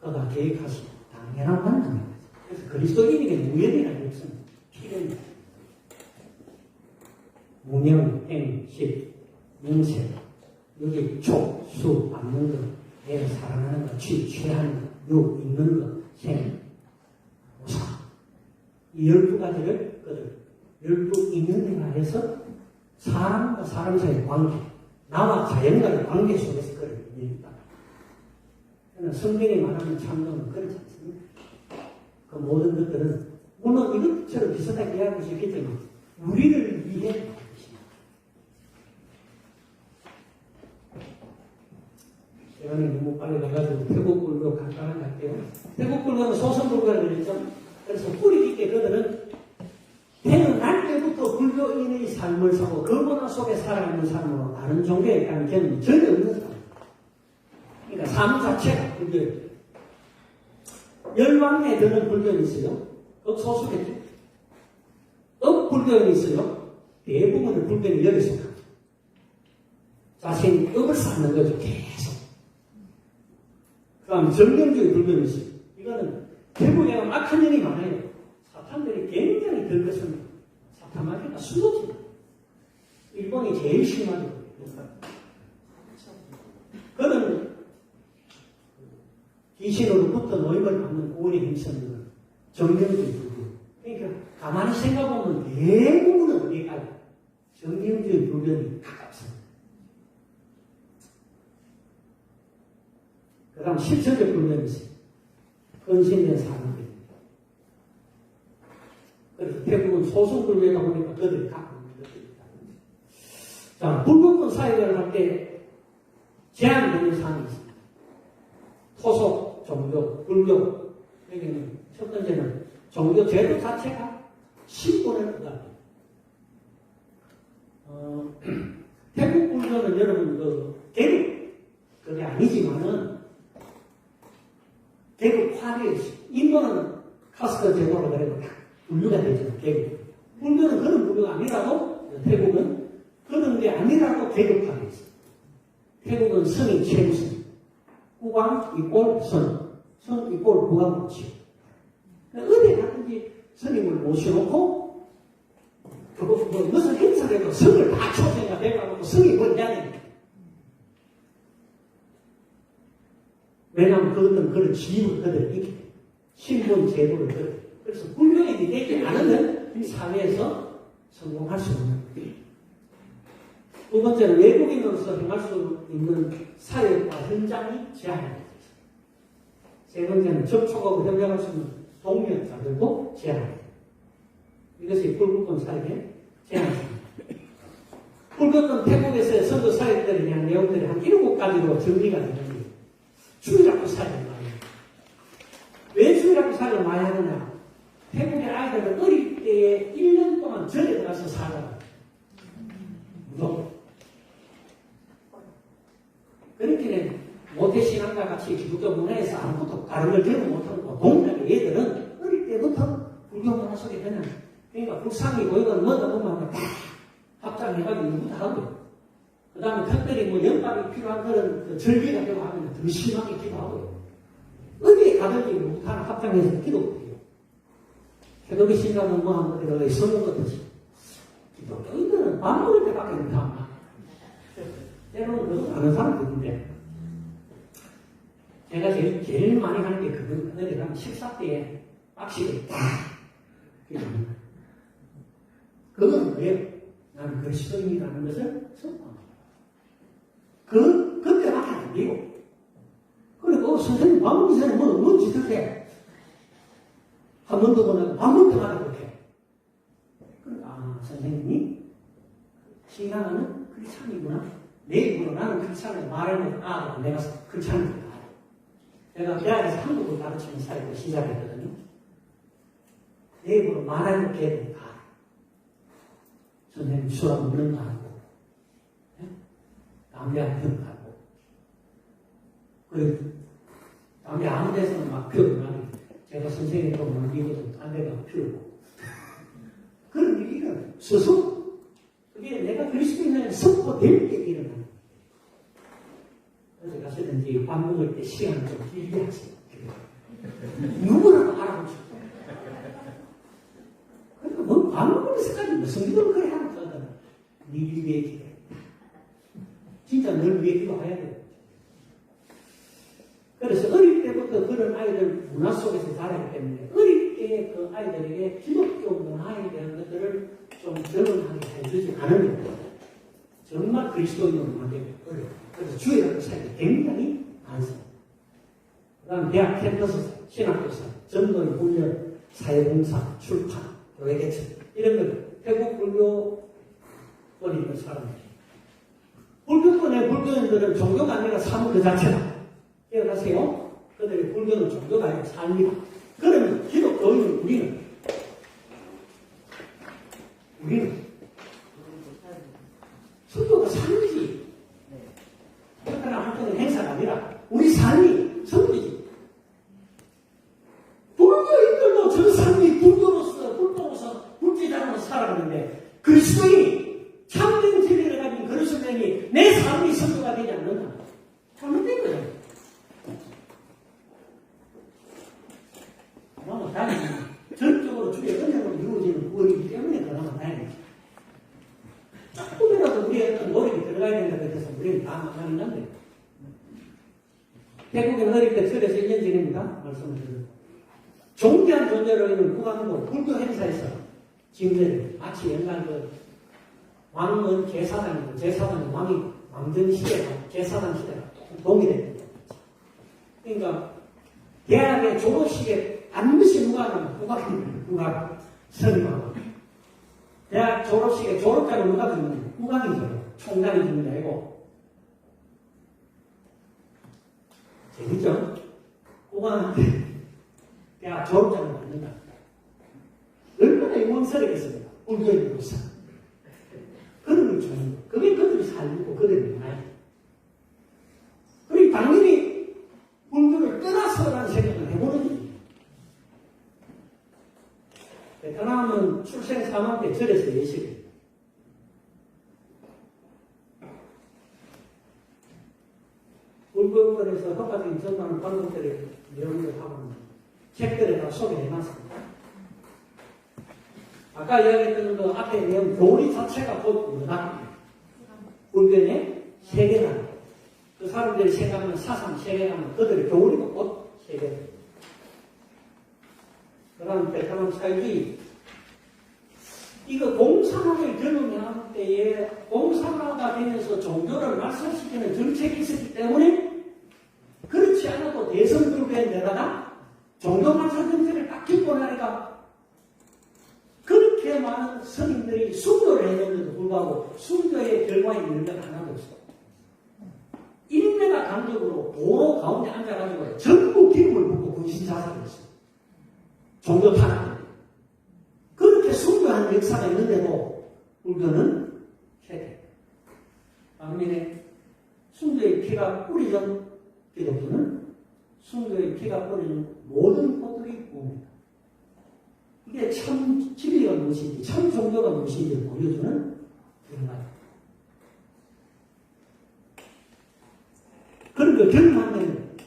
그가 계획하시고 당연한 만남입니다. 그래서 그리스도인에게 우연이라는 것은 필요입니다. 무명, 행, 식, 명세, 여기 촉, 수, 받는 것, 내 사랑하는 것, 취하는 것, 육, 있는 것, 생, 오사. 이 12가지를 그들 12인연이라 해서 사람과 사람 사이의 관계, 나와 자연과의 관계 속에서 그를 인연이다. 그러나 성경이 말하는 참정은 그렇지 않습니다. 그 모든 것들은 물론 이것처럼 비슷하게 이야기할 수 있겠지만 우리를 위해 나온 것입니다. 시간이 너무 빨리 가가지고 태국 불교 간단하게 할게요. 태국 불교는 소선불교라고 그랬죠. 그래서 뿌리 깊게 그들은 태어날 때부터 불교인의 삶을 사고 그 문화 속에 살아가는 삶으로 다른 종교에 대한 경험이 전혀 없는 사람. 그러니까 삶 자체가 불교예요. 열왕에 드는 불교인이 있어요. 극소수겠죠. 억불교인이 있어요. 대부분의 불교인이 여기서 가죠. 자신이 억을 쌓는 거죠. 계속. 그 다음에 정경주의 불교인이 있어요. 이거는 대부분에 악한 년이 많아요. 사탄들이 굉장히 들것습니다. 사탄 말이니까 수도지. 일본이 제일 심하죠. 그는 귀신으로부터 노임을 받는 구원에 힘쓰는 건 정경주의 불교. 그러니까 가만히 생각해보면 대부분은 어디가 정경주의 불교에 가깝습니다. 그 다음 실천적 불교는 있어요. 헌신된 사람들. 그래서 태국은 소수불교다 보니까 그들이 갖고 있는 것들이 있다. 자, 불교권 사회를 할 때 제한되는 사항이 있습니다. 토속, 종교, 불교. 여기는 첫 번째는 종교 제도 자체가 신분을 부담합니다. 태국 불교는 여러분 계급 그게 아니지만은 계급 화려해 있어요. 인도는 카스트 제도로 그래도 분류가 되죠. 계급. 불교는 그런 분류가 아니라도 태국은 그런 게 아니라도 계급화되어 있어요. 태국은 성이 최우선. 국왕 이꼴 선. 선 이꼴 국왕 모시고. 어디 가든지 스님을 모셔놓고 무슨 행사를 해도 성을 다 초생가 돼가지고 성이 뭐냐면 왜냐하면 그것은 그런 지위를 그들 있기 때문에 신분 제도를 그들 그래서 불교인이 되지 않으면 이 사회에서 성공할 수 없는 거예요. 두 번째는 외국인으로서 행할 수 있는 사회과 현장이 제한이 되죠. 세 번째는 접촉하고 협력할 수 있는 동력자들도 제한이 돼요. 이것이 불교권 사회의 제한입니다. 불교권 태국에서의 선도 사회들에 대한 내용들이 한 7가지로 정리가 되는데 주일학교 사회를 많이 해요. 왜 주일학교 사회를 많이 하느냐? 태국의 아이들은 어릴 때에 1년 동안 절에 들어가서 살아요. 무조건. 같이 기독교 문화에서 아무것도 다른 걸 경험 못하고 동일하게 얘들은 어릴 때부터 불교 문화 속에 그냥 그러니까 불상이 보이건 뭐가 보면 다 합장해가지고 누구도 하고요. 그 다음에 특별히 뭐 연밥이 필요한 그런 그 절기가 되고 하면 더 심하게 기도하고요. 어디에 가든지 못하는 합장해서 기도해요. 태도기 신자는 뭐 한 번에 소용없듯이 기독교인들은 밥 먹을 때밖에 못합니다. 때로는 그것도 아는 사람도 있는데 제가 제일 많이 하는 게 그건 어디 가면 식사 때에 박식을 딱 기도합니다. 그건 왜요? 나는 그리스도인이라는 것을 선포합니다. 그때밖에 안 되고 그리고 선생님 밥 먹기 전에 뭔 짓을 해? 한 번도 보내고 밥 먹을 때마다 그렇게 그러니까 선생님이 신앙은 크리스찬이구나. 내 입으로 나는 크리스찬을 말하는 내가 크리스찬이구나. 내가 대학에서 한국을 가르치는 사회를 시작했거든요. 내 입으로 말하는 게 다 선생님 술 안 먹는 거 알고 담배 안 피우는 거 알고 그리고 담배 아무 데서는 막 피우면 제가 선생님이 보면 이거도 담배가 피우고 그런 일은 스스로 그게 내가 그리스도인을 선포될 때 일어나는 어디 가시든지 밥 먹을 때 시간을 좀 길게 하세요. 누구라도 알아보고 싶어요. 그러니까 뭐 밥 먹으면서까지 무슨 기도를 그래 하는 거거든. 네 위에 기도. 진짜 널 위해 기도해야 돼요. 그래서 어릴 때부터 그런 아이들 문화 속에서 자라기 때문에 어릴 때 그 아이들에게 기독교 문화에 대한 것들을 좀 적응하게 해주지 않으면 정말 그리스도인으로 만들기 어려워요. 그래서 주의하고 살기 굉장히 많습니다. 그 다음 대학 캠퍼스, 신학교사, 전도의 훈련, 사회봉사, 출판, 교회 개척 이런 걸 태국 불교권에 있는 사람들 불교권의 불교인들은 종교가 아니라 삶 그 자체다. 기억하세요? 그들의 불교는 종교가 아니라 삶이다. 그러면 기독교인은 우리는 선교가 삶이지. 그러나 한편의 행사가 아니라 우리 삶이 선교지. 불교인들도 저 삶이 불교로서 불제자로서 살아가는데 그리스도인이 참된 진리를 가진 그리스도인이 내 삶이 선교가 되지 않는다. 잘못된 거예요. 그나마 다행이다. 전적으로 주의 은혜로 이루어지는 구원이기 때문에 그나마 다행이다. 조금이라도 우리의 어떤 노력이 들어가야 된다고 해서 우리는 다 망하는데 태국에는 어릴 때 철에서 1년 전입니다. 말씀을 드려요. 존귀한 존재로 있는 국왕도 불교 행사에서 지금들 마치 옛날 그 왕은 제사장이고 제사장이 왕이 왕정 시대가 제사장 시대가 동일했거든요. 그러니까 대학의 졸업식에 반드시 누가 하면 국왕입니다. 국왕 선임하고 대학 졸업식에 졸업장을 누가 주는 국왕이죠. 총장이 주는 게 아니고 재밌죠? 국왕한테 대학 졸업장을 받는다. 얼마나 영광스럽겠습니까? 불교인으로서. 그런 걸 주는 거예요. 그게 그들이 살고 그들이 문화예요. 그리고 당연히 불교를 떠나서라는 생각을 해보는 거예요. 베트남은 출생 사망 때 절에서 예식을 불교권에서 허가적인 전반을 관공들의 내용을 하고 책들에 다 소개해놨습니다. 아까 이야기했던 그 앞에 내용 교리 자체가 곧 문화 불교의 세계관 그 사람들이 생각하는 사상 세계관은 그들의 교리가 곧 세계관. 그 다음 베트남 사회주의 이거 공산화를 경험할 때에 공산화가 되면서 종교를 말살시키는 정책이 있었기 때문에 그렇지 않아도 대선 불교에 내다가 종교 말살 정책을 딱 짚고 나니까 그렇게 많은 스님들이 순교를 해줬는데도 불구하고 순교의 결과에 있는 건 하나도 없어. 인내가 강적으로 도로 가운데 앉아가지고 전부 기름을 붓고 군신 자살을 했어. 종교 탄압. 그렇게 순교하는 역사가 있는데도 불교는 세대. 반면에 순교의 피가 뿌리던 기독교는 순교의 피가 뿌리는 모든 것들이 옵니다. 이게 참 진리가 무엇인지, 참 종교가 무엇인지 보여주는 결과입니다. 그러니까 경험하면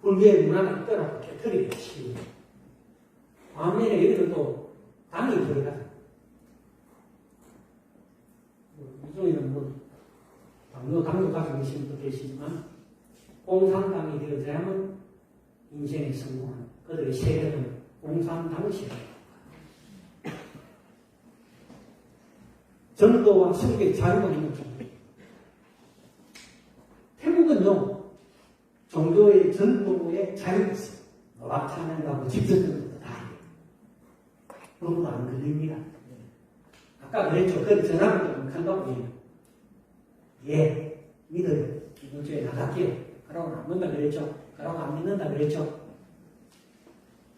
불교의 문화가 있더라고 깨뜨리기 쉬워요. 반면에 여기도 또 당이 들어가요. 이종에는 당도 가지고 계신 분도 계시지만 공산당이 되어야만 인생에 성공하는 그들의 세계는 공산당식이에요. 전도와 성교의 자유가 있는 종교. 태국은요, 종교의 전도의 자유가 있어요. 노락 찬양하고 집전도도 다 해요. 너무 안 걸립니다. 아까 그랬죠. 그래 전화를 좀 한다고 해요. 예, 믿어요. 이번 주에 나갈게요. 그러고 안 믿는다 그랬죠. 그러고 안 믿는다 그랬죠.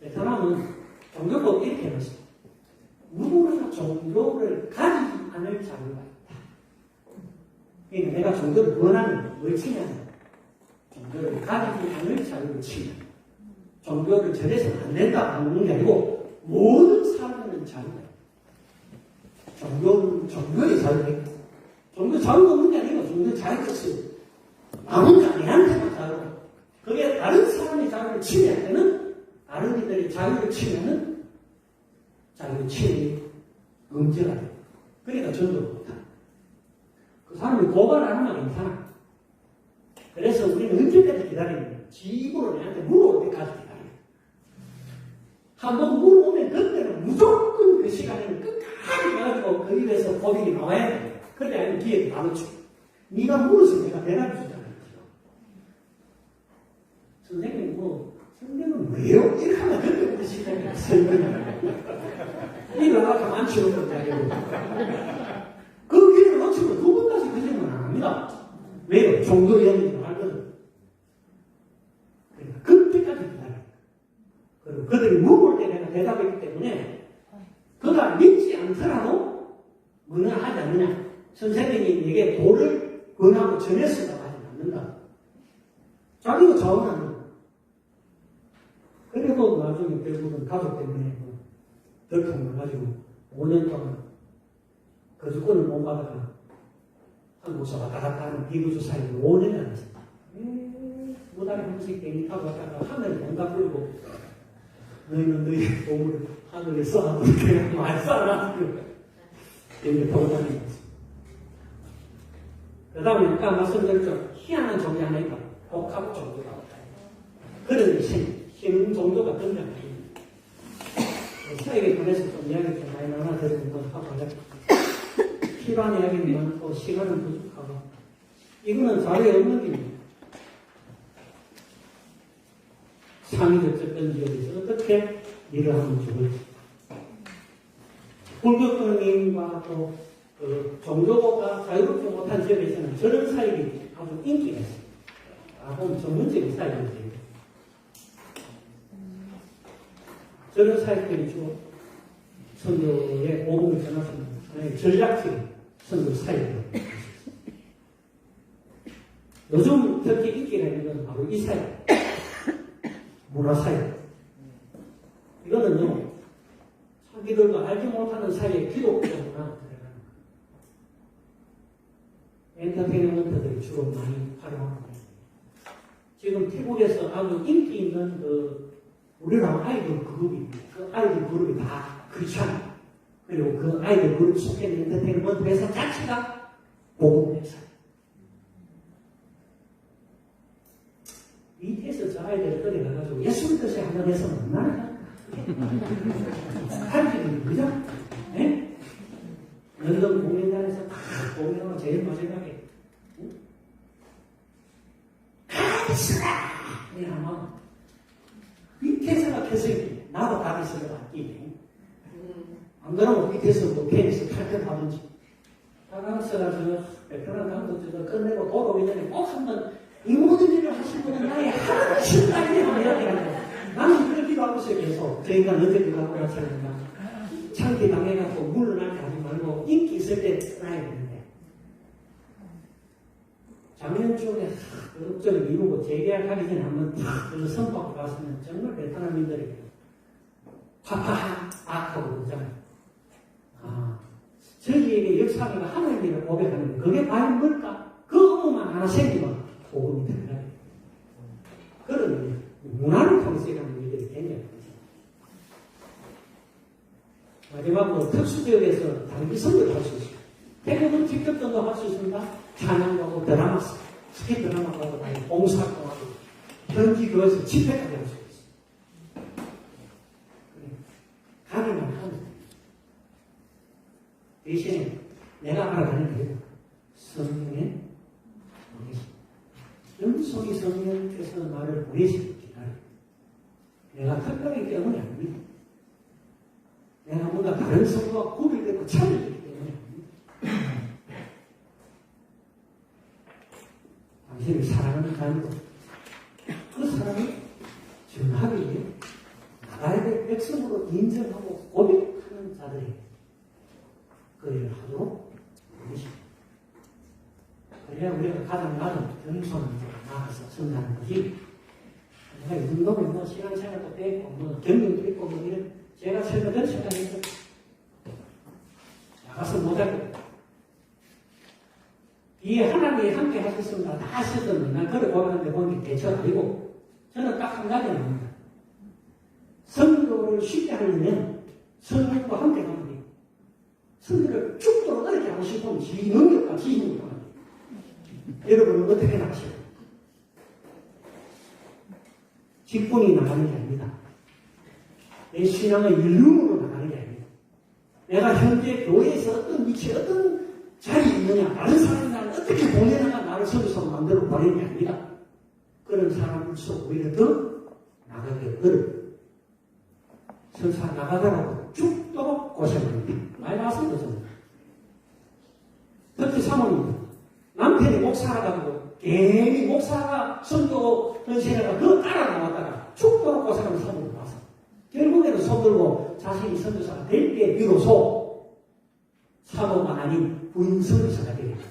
베트남은 종교도 이렇게 해놨어요. 누구나 종교를 가지지 않을 자유가 있다. 그러니까 내가 종교를 원하는 뭘 치냐면 종교를 가지지 않을 자유를 치냐. 종교를 저래서는 안 된다 하는 게 아니고 모든 사람은 자유가 있다. 종교는 종교의 자유가 있다. 종교 자유가 없는 게 아니고 종교 자유가 있어요. 아무나 얘한테만 자유가. 그게 다른 사람의 자유를 침해하면은 다른 이들의 자유를 치면은 자유를 침해 금지가 돼요. 그러니까 전도 못한다. 그 사람이 고발 안 하면 괜찮아. 그래서 우리는 언제까지 기다리는 집으로 내한테 물어올 때까지 기다려요. 한번 물어오면 그때는 무조건 그 시간에는 끝까지 가지고 그 입에서 고백이 나와야 돼요. 그때 아니면 기회를 나눠줘. 네가 물어서 내가 대답해 주잖아요. 선생님 성경은 왜요? 이렇게 하면 그때부터 시작해요. 이거 나가 가만 치우는 거잖아요. 그 길을 놓치면 두 번 다시 그 질문 안 합니다. 왜요? 종교 연기를 하거든. 그러니까 그때까지 기다려요. 그리고 그들이 물어볼 때 내가 대답했기 때문에 그가 믿지 않더라도 뭐나 하지 않느냐. 선생님이 내게 도를 권하고 전했으라고 하지 않는다. 자기가 자원하는 거야. 그래도 나중에 결국은 가족 때문에 덜컹 가지고 5년 동안 거주권을 못 받아가 한국에서 왔다 갔다 하는 비구주 사이를 5년을 했습니다. 두 달에 한 번씩 비행기 타고 왔다가 하늘에 뭔가 끌고 너희는 너희 몸을 하늘에 쏘아도 그냥 많이 쏴놔. 이렇게 타고 다니는 거죠. 그 다음에 아까 말씀드렸죠. 희한한 종이 하나 있다. 복합 종교가 없다. 그런 힘 종교가 등장합니다. 사역에 관해서 좀 이야기 좀 많이 나눠드리는 건 하고 필요한 이야기는 많고 시간은 부족하고 이거는 자료에 없는 길입니다. 창의적 접근지역에서 어떻게 일을 하면 좋을지 불교권님과 또 종교가 자유롭지 못한 지역에서는 저런 사역이 아주 인기가 있습니다. 아주 전문적인 사역이에요. 저런 사역들이 주로 선교의 복음을 전하시는 하나의 전략적인 선교 사역을 요즘 특히 인기가 있는 건 바로 이 사역, 문화사역. 이거는요, 자기들도 알지 못하는 사이에 기독교 문화가 들어가는 거예요. 엔터테인먼트들이 주로 많이 활용하는 거예요. 지금 태국에서 아주 인기 있는 우리나라 아이돌 그룹이, 그 아이돌 그룹이 다 크리스찬. 그리고 그 아이돌 그룹 속에 있는 엔터테인먼트 회사 자체가 복음 회사예요. 밑에서 저 아이들을 끌어가가지고 예수님 뜻에 한번 해서 얼마나 할지는 그죠? 네? 런던 공연장에서 다 공연하고 제일 마지막에 가리스라! 이 아마 밑에서가 켜서있기 나도 가리스를 아끼네. 안 그러면 밑에서 뭐 테니스 탈퇴하든지 가리스가 저 베트남 감독 저거 끝내고 돌아오기 전에 꼭 한번 이 모든 일을 하신 분은 나의 하나님 신당이 아니라 되는 나는 그렇기도 하고 있어요. 계속 저 인간 언제 그거하고 나서는가 창기 당해갖고 물러날 때 하지 말고 인기 있을 때 떠나야 되는데 작년 중에 업적을 이루고 재계약하기 전에 한번 탁 선포하고 갔으면 정말 베트남인들이 화파하 악하고 그러잖아요. 저희에게 역사가 하나님을 고백하는데 그게 과연 뭘까? 그 업무만 하나 생기면 복음이 들어가요. 그런 문화를 통해서 일하는 일들이 굉장히 많습니다. 마지막으로 특수지역에서 단기 선교도 할 수 있어요. 대부분 직접 전도할 수 있습니다. 찬양하고 드라마, 스케 드라마 가고 봉사활동하고 현지 교회에서 집회까지 할 수 있어요. 가능한 하면 대신에 내가 알아가는 게 성령의 보내심. 영성이 성령께서 나를 보내시고 기다려. 내가 특별하기 때문이 아닙니다. 내가 뭔가 다른 성과 구별되고 차별되기 때문이 아닙니다. 당신을 사랑하는 자녀로 그 사랑을 전하기 위해 나라의 백성으로 인정하고 고백하는 자들에게 그 일을 하도록 보내십니다. 그래야 우리가 가장 낮은 겸손으로 나가서 성장하는 거지. 내가 이 정도면 뭐 시간 생활도 빼고 뭐 경력도 있고 뭐 이런 제가 설명을 시간에서 나가서 못하고 이 하나님이 함께 하셨습니다. 다 하셨던 난 그걸 보는데 보니 대처가 아니고 저는 딱 한 가지 나옵니다. 성도를 쉽게 하려면 성령과 함께 가면 돼요. 성도를 죽도록 어렵게 하고 싶으면 지 능력과 지 힘으로 가면 돼요. 여러분은 어떻게 나가셔요? 직분이 나가는 게 아닙니다. 내 신앙의 일륜으로 나가는 게 아닙니다. 내가 현재 교회에서 어떤 위치에 어떤 자리에 있느냐, 다른 사람이 나를 어떻게 보내느냐, 나를 선교사로 만들어 보내는 게 아닙니다. 그런 사람일수록 오히려 더 나가기 어려워요. 선사 나가더라도 죽도록 고생합니다. 많이 나왔습니다, 저는. 특히 사모님, 남편이 목사라가지고 괜히 목사가 선교 현세가 그거 따라 나왔다가 죽도록 고생하는 사모님 와서 결국에는 손들고 자신이 선교사가 될 때 비로소 사모가 아닌 부인 선교사가 되게 됩니다.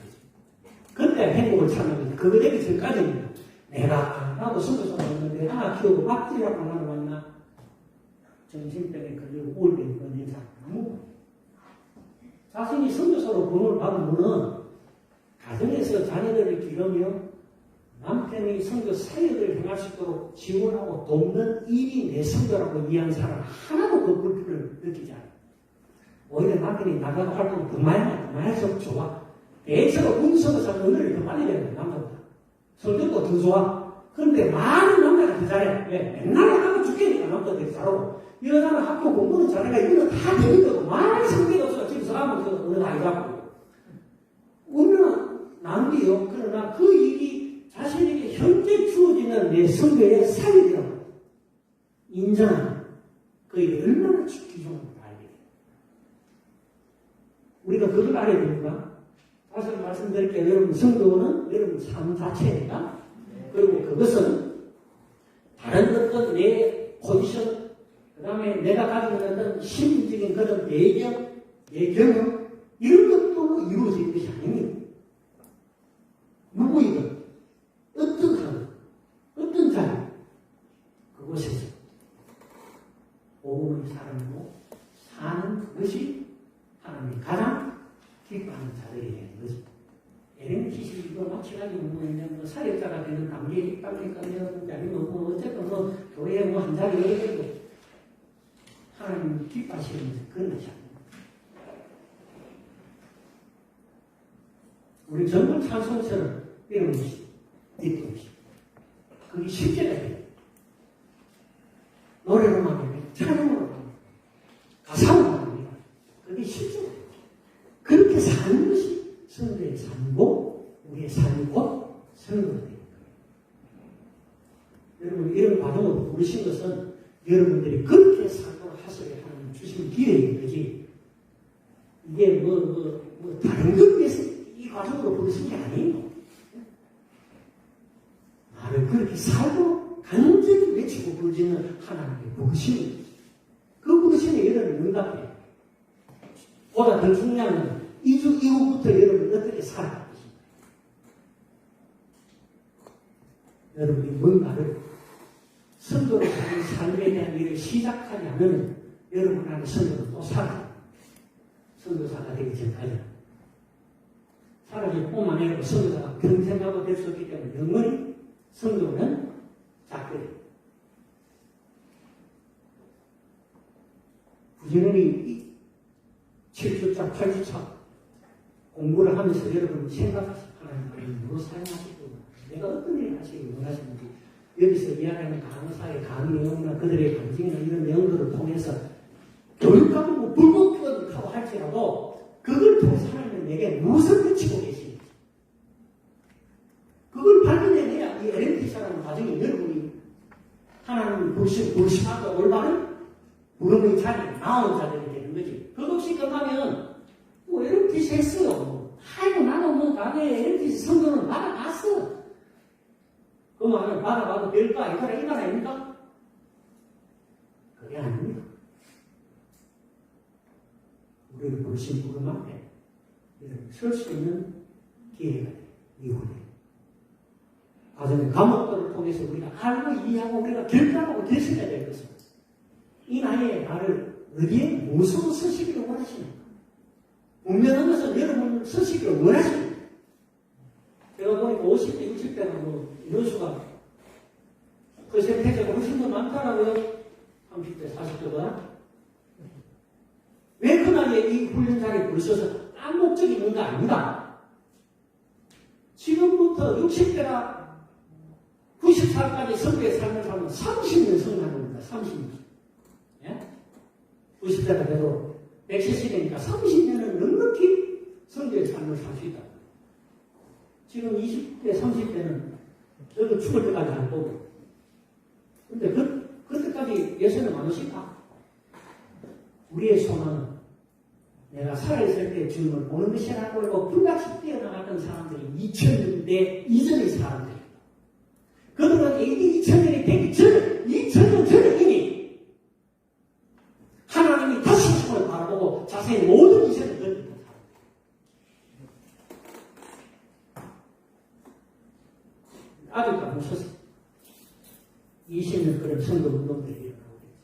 그때 행복을 찾는 거지. 그거 되기 전까지는 내가 나도 선교사가 왔는데 하나 키우고 밥들이라고 하나 왔나 정신병에 걸리고 우울병에 걸린 사람 아무 자신이 선교사로 부름을 받은 분은 가정에서 자녀들을 기르며 남편이 선교 사역을 행할 수 있도록 지원하고 돕는 일이 내 선교라고 이해한 사람 하나도 그 불편을 느끼지 않아요. 오히려 남편이 나가고 활동을 그만할수록 좋아. 대체로 운선교사는 은혜를 더 빨리 되는 거야, 남자보다. 성격도 더 좋아. 그런데 많은 남자가 더 잘해. 왜? 맨날 하고 죽겠니까 남자들이 잘하고. 여자는 학교 공부는 잘해가 이거 다 되니까 많이 성격이 없어. 집에서 하면 그 어느 아이 같고. 우리는 난리요. 그러나 그 일이 자신에게 현재 주어지는 내 성교의 사역이라고 인정하는 그 일이 얼마나 귀중한지 알게 돼요. 우리가 그걸 알아야 됩니까? 다시 말씀드릴게요. 여러분, 성도는 여러분 삶 자체입니다. 그리고 그것은 다른 어떤 내 포지션, 그 다음에 내가 가지고 있는 어떤 심리적인 그런 배경, 내 경험, 이런 것도 이루어진 것이 아닙니다. 누구이든, 어떤 사람, 어떤 자리, 그곳에서 복음을 사랑하고 사는 그것이 하나님이 가장 기뻐하는 자들이 되는 거죠. LMTC 이거 마치가지고 뭐 사역자가 되는 감기에 입방에 가면 아니면 뭐 어쨌든 뭐 교회에 뭐 한 자리 여기도 하나님 기뻐하시는 그런 것이 아닙니다. 우리 전문 찬송처럼 이런 것이 있던 것이 그게 실제가 돼요. 노래로만 하면 찬양으로 합니다. 가사로만 합니다. 그게 실제가 돼요. 그렇게 사는 것이 성도의 삶이고 우리의 삶이 곧 성도가 됩니다. 여러분 이런 과정을 부르신 것은 여러분들이 그렇게 살도록 하셔야 하는 주신 기회인 거지 이게 다른 것 위해서 이 과정으로 부르신 게 아니에요. 나를 그렇게 살도록 간절히 외치고 부르짖는 하나님의 부르심이 그 부르심에 여러분이 응답해요. 보다 더 중요한 건 2주 이후부터 여러분이 어떻게 살아갈 것인가. 여러분이 뭔가를 성도로 사는 삶에 대한 일을 시작하지 않으면 여러분 안에 성도는 또 살아요. 성도사가 되기 전까지. 사라질 뿐만 아니라 성도사가 평생하고 될 수 없기 때문에 영원히 성도는 작거리. 부지런히 7주차, 8주차 공부를 하면서 여러분이 생각하시고 하나님 말을 뭐로 사용하시고 내가 어떤 일을 하시기 원하시는지 여기서 이야기하는 강사의 강의나 그들의 감정이나 이런 내용들을 통해서 교육하고 뭐 불법하고 할지라도 그걸 통해서 하나님은 내게 무엇을 붙이고 계시는지 그걸 발견해내야 이 LMT사라는 과정이 여러분이 하나님을 불신하고 올바른 부름의 자리에 나온 자들이 되는 거지. 그것이 끝나면 뭐 LMT사 했어요. 아이고 나는 뭐 나의 LMT사 성경을 받아갔어. 그 말은 받아봐도 별거 아니더라 이 말 아닙니까? 그게 아닙니다. 우리를 부르신 부름 앞에 설 수 있는 기회가 돼요. 이후에. 가정의 감옥들을 통해서 우리가 알고 이해하고 우리가 결단하고 결심해야 될 것은 이 나이에 나를 어디에 무엇으로 서시기를 원하십니까? 분명한 것은 여러분을 서시기를 원하십니까? 제가 보니까 50대, 60대는 뭐 연수가 퍼센테이지가 훨씬 더 많더라고요. 30대, 40대보다. 왜 그 나이에 이 훈련자리에 부르셔서 딴 목적이 있는 거 아닙니다. 지금부터 60대나 90살까지 선교의 삶을 살면 30년 성장하는 겁니다. 30년. 예? 90대가 돼도 170대니까 30년은 넉넉히 선교의 삶을 살 수 있다. 지금 20대, 30대는 저도 죽을 때까지 안 보고. 근데 그때까지 예수는 많으실까? 우리의 소망은 내가 살아있을 때 주님을 보는 것이라고 하고 불같이 뛰어나갔던 사람들이 2000년대 이전의 사람들이다. 그들은 이게 2000년이 되기 전에 2000년 전에 이미 하나님이 다시 주님을 바라보고 자세히 모든 이전을 던진다. 아직도 안 섰어요. 20년 그런 선거 운동들이 일어나고 있죠.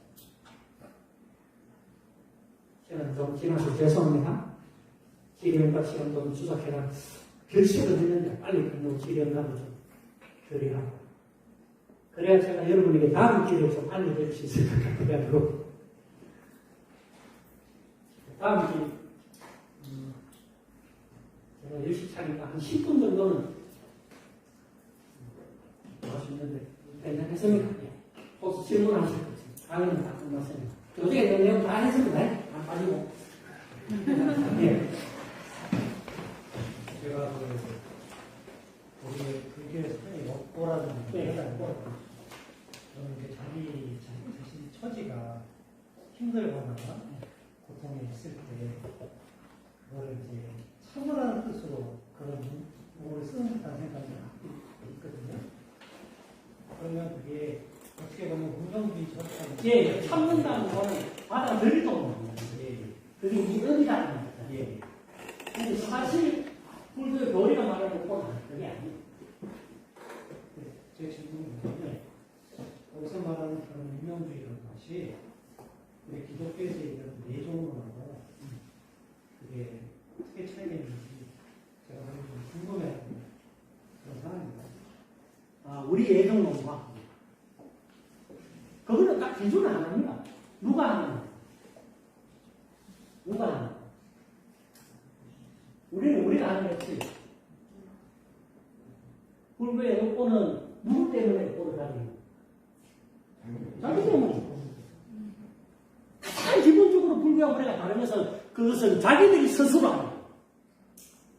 저는 좀 지나서 죄송합니다. 지령과 시간 좀 주석해라. 결심을 했는데 빨리 끝내고 지령하고 좀 드리라고. 그래야 제가 여러분에게 다음 기회를 좀 알려드릴 수 있을 것 같아가지고. 다음 기회. 제가 10시 차니까 한 10분 정도는 할 수 있는데, 괜찮겠습니까? 혹시 질문하실 거 있습니다. 강의는 다 끝났습니다. 어떻게 내용 다 했습니다. 안 빠지고. 예. 제가 우리 불교의 사람이 없고라든지 저는 이제 자기 자신 처지가 힘들거나 고통이 있을 때 그거를 이제 참으라는 뜻으로 그런 용어를 쓰는 듯한 생각이 있거든요. 그러면 그게 어떻게 보면 운명주의처럼 예, 참는다는 거는 받아들이도 없는 거예요. 예. 그게 이언이라는 거죠. 예. 근데 사실 불교의 교리가 말하는 것보다 그게 아니에요. 제 질문은 여기서 말하는 그런 운명주의라는 것이 우리 기독교에서 얘기하는 내종론하고 그게 어떻게 차이가 있는지 제가 좀 궁금해하는 그런 상황입니다. 아, 우리 예정론과 그거는 딱 기준을 안 합니다. 누가 하는 거예요? 누가 하는 거예요? 우리가 하는 거지. 불교의 욕구는 누구 때문에 욕구를 가지는 거예요? 자기 때문에. 가장 기본적으로 불교하고 우리가 다른 것은 그것은 자기들이 스스로 하는 거예요.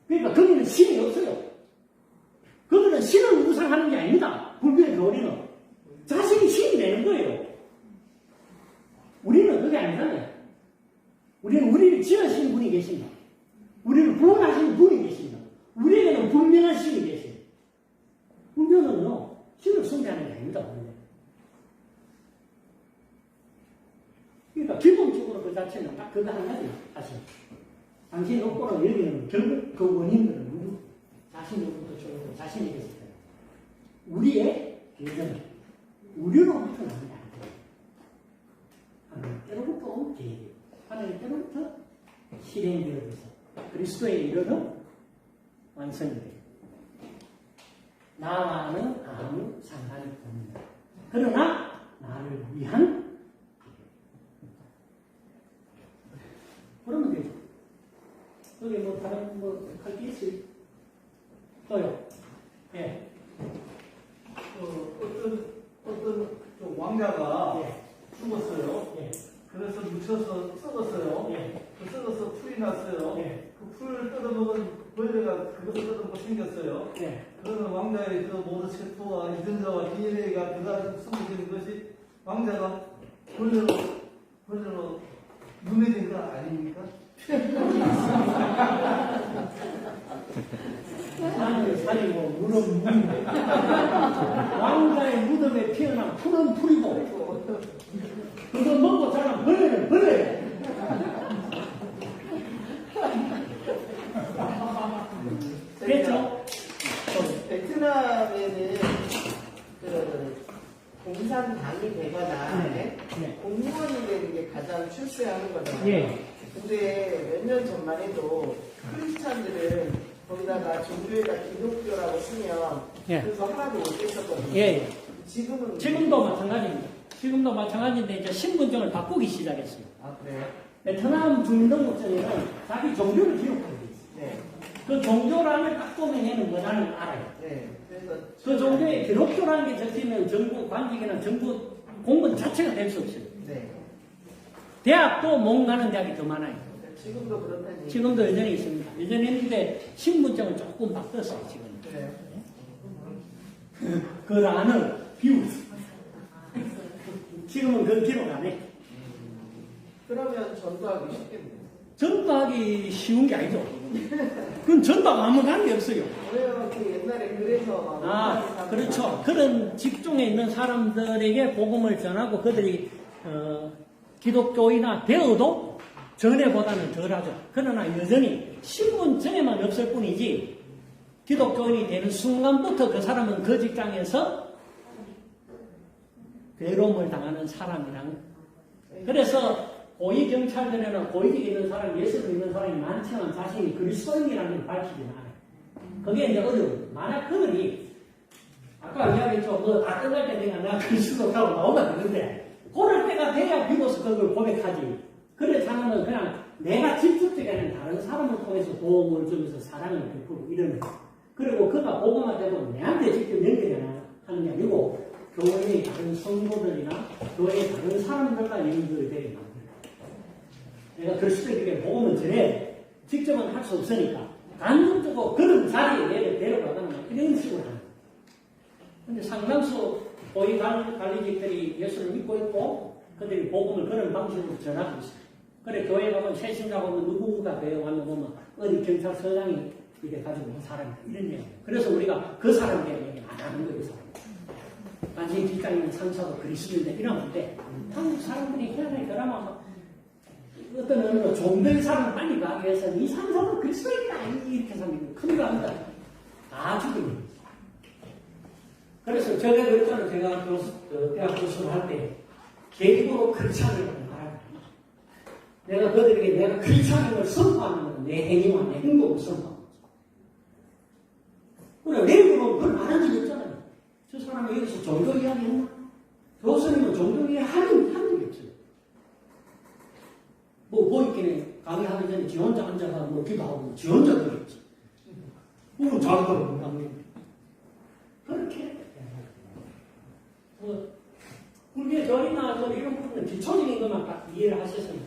그러니까 거기는 신이 없어요. 그들은 신을 우상하는 게 아닙니다. 불교의 교리는. 자신이 신이 되는 거예요. 우리는 그게 아니잖아요. 우리는 우리를 지으신 분이 계신다. 우리를 구원하시는 분이 계신다. 우리에게는 분명한 신이 계신다. 불교는요, 신을 숭배하는 게 아닙니다. 그러니까 기본적으로 그 자체는 딱 그거 한 가지 사실. 당신이 없고는 여기는 결국 그 원인들은 누구? 자신으로부터 주고 자신에게서 우리의 예전에 우리로부터 나는 안 돼요. 하나님께로부터 온 계획, 하나님께로부터 실행되어서 그리스도에 이르러 완성이 돼요. 나와는 아무 상관이 없는. 그러나 나를 위한 그러면 되죠. 여기 뭐 다른 뭐 할 게 있어요? 또요. 예. 어떤 왕자가 예. 죽었어요. 예. 그래서 묻혀서 썩었어요. 예. 그 썩어서 풀이 났어요. 예. 그 풀을 뜯어먹은 벌레가 그것을 뜯어먹고 생겼어요. 예. 그러면 왕자의 그 모든 세포와 유전자와 DNA가 그다음 숨겨진 것이 왕자가 벌레로 눈해진 거 아닙니까? 하늘을 살리고 물은 물이고 왕자의 무덤에 피어난 풀은 풀이고 그거 먹고 자란 벌레는 벌레. 됐죠? 베트남에는 그 공산당이 되거나 네. 공무원이 되는 게 가장 출세하는 거잖아요. 예. 근데 몇 년 전만 해도 크리스찬들은 거기다가 종교에다 기독교라고 쓰면 예. 그래서 하나도 못 됐었거든요. 예. 지금은 지금도 마찬가지입니다. 지금도 마찬가지인데 이제 신분증을 바꾸기 시작했어요. 아 그래요? 베트남 주민등록증에는 자기 종교를 기록하고 있어요. 네. 그 종교란을 딱 보면 얘는 뭐냐는 알아요. 네. 그래서 그 종교에 기독교라는 게 적히면 정부 관직이나 정부 공무원 자체가 될 수 없어요. 네. 대학도 못 가는 대학이 더 많아요. 지금도 그렇다니. 지금도 여전히 있습니다. 여전히 있는데 신분증을 조금 바꿨어요. 지금. 그래요? 그 란을 비웠어요. 지금은 그건 기록 안 해. 그러면 전도하기 쉽겠네요. 전도하기 쉬운 게 아니죠. 그건 전도하고 아무 관계 없어요. 왜요? 그 옛날에 그래서 막 그렇죠. 그런 직종에 있는 사람들에게 복음을 전하고 그들이 기독교인이 되어도 전에보다는 덜하죠. 그러나 여전히 신분증에만 없을 뿐이지 기독교인이 되는 순간부터 그 사람은 그 직장에서 괴로움을 당하는 사람이랑 그래서 고위 경찰들에는 고위직에 있는 사람, 예수를 믿는 사람이 많지만 자신이 그리스도인이라는 걸 밝히지 않아요. 그게 이제 어려워요. 만약 그들이 아까 이야기했죠. 다 끝날 때 내가 그리스도라고 나오면 되는데 그럴 때가 돼야 비로소 그걸 고백하지. 그래 사람은 그냥 내가 직접적인 다른 사람을 통해서 도움을 주면서 사랑을 베풀고 이러는 거예요. 그리고 그가 복음할 때도 내한테 직접 연결이 하는 게 아니고 교회의 다른 성도들이나 교회의 다른 사람들과 연결이 되게 만들어요. 내가 그리스도에게 복음을 전해 직접은 할 수 없으니까 간접적으로 그런 자리에 얘를 데려가거나 이런 식으로 하는 거예요. 근데 상당수 고위 관리직들이 예수를 믿고 있고 그들이 복음을 그런 방식으로 전하고 있어요. 그래 교회 가면 새신자 보면 누구가 배워 왔나 보면 어디 경찰서장이 이래 가지고 온 사람이다 이런 얘기예요. 그래서 우리가 그 사람에 얘기 안 하는 거예요. 그 사람. 만약에 직장에 있는 상사도 그리스도인데 이러는데 한국 사람들이 희한하게 그러면 어떤 어느 종교의 사람을 빨리 가기 위해서 이 상사도 그리스도인이다 이렇게 사람이 큰거 합니다. 아주 그래요. 그래서 제가 그랬잖아요. 제가 대학 교수를 할 때 계획으로 크리스찬이라고 말합니다. 내가 그들에게 내가 크리스찬인 걸 선포하는 건 내 행위와 내 행동을 선포하는 거죠. 그래 외국으로 그걸 말한 적이 없잖아요. 저 사람이 여기서 종교 이야기 했나? 교수님은 종교 이야기 하는 적이 없어요. 뭐 보이기는 강의하기 전에 지 혼자 앉아서 뭐 기도하고 지 혼자 그랬지. 그건 잘 들어보는 강의. 그렇게 굴기의 절이나 이런 부분은 기초적인 것만 딱 이해를 하셨습니다.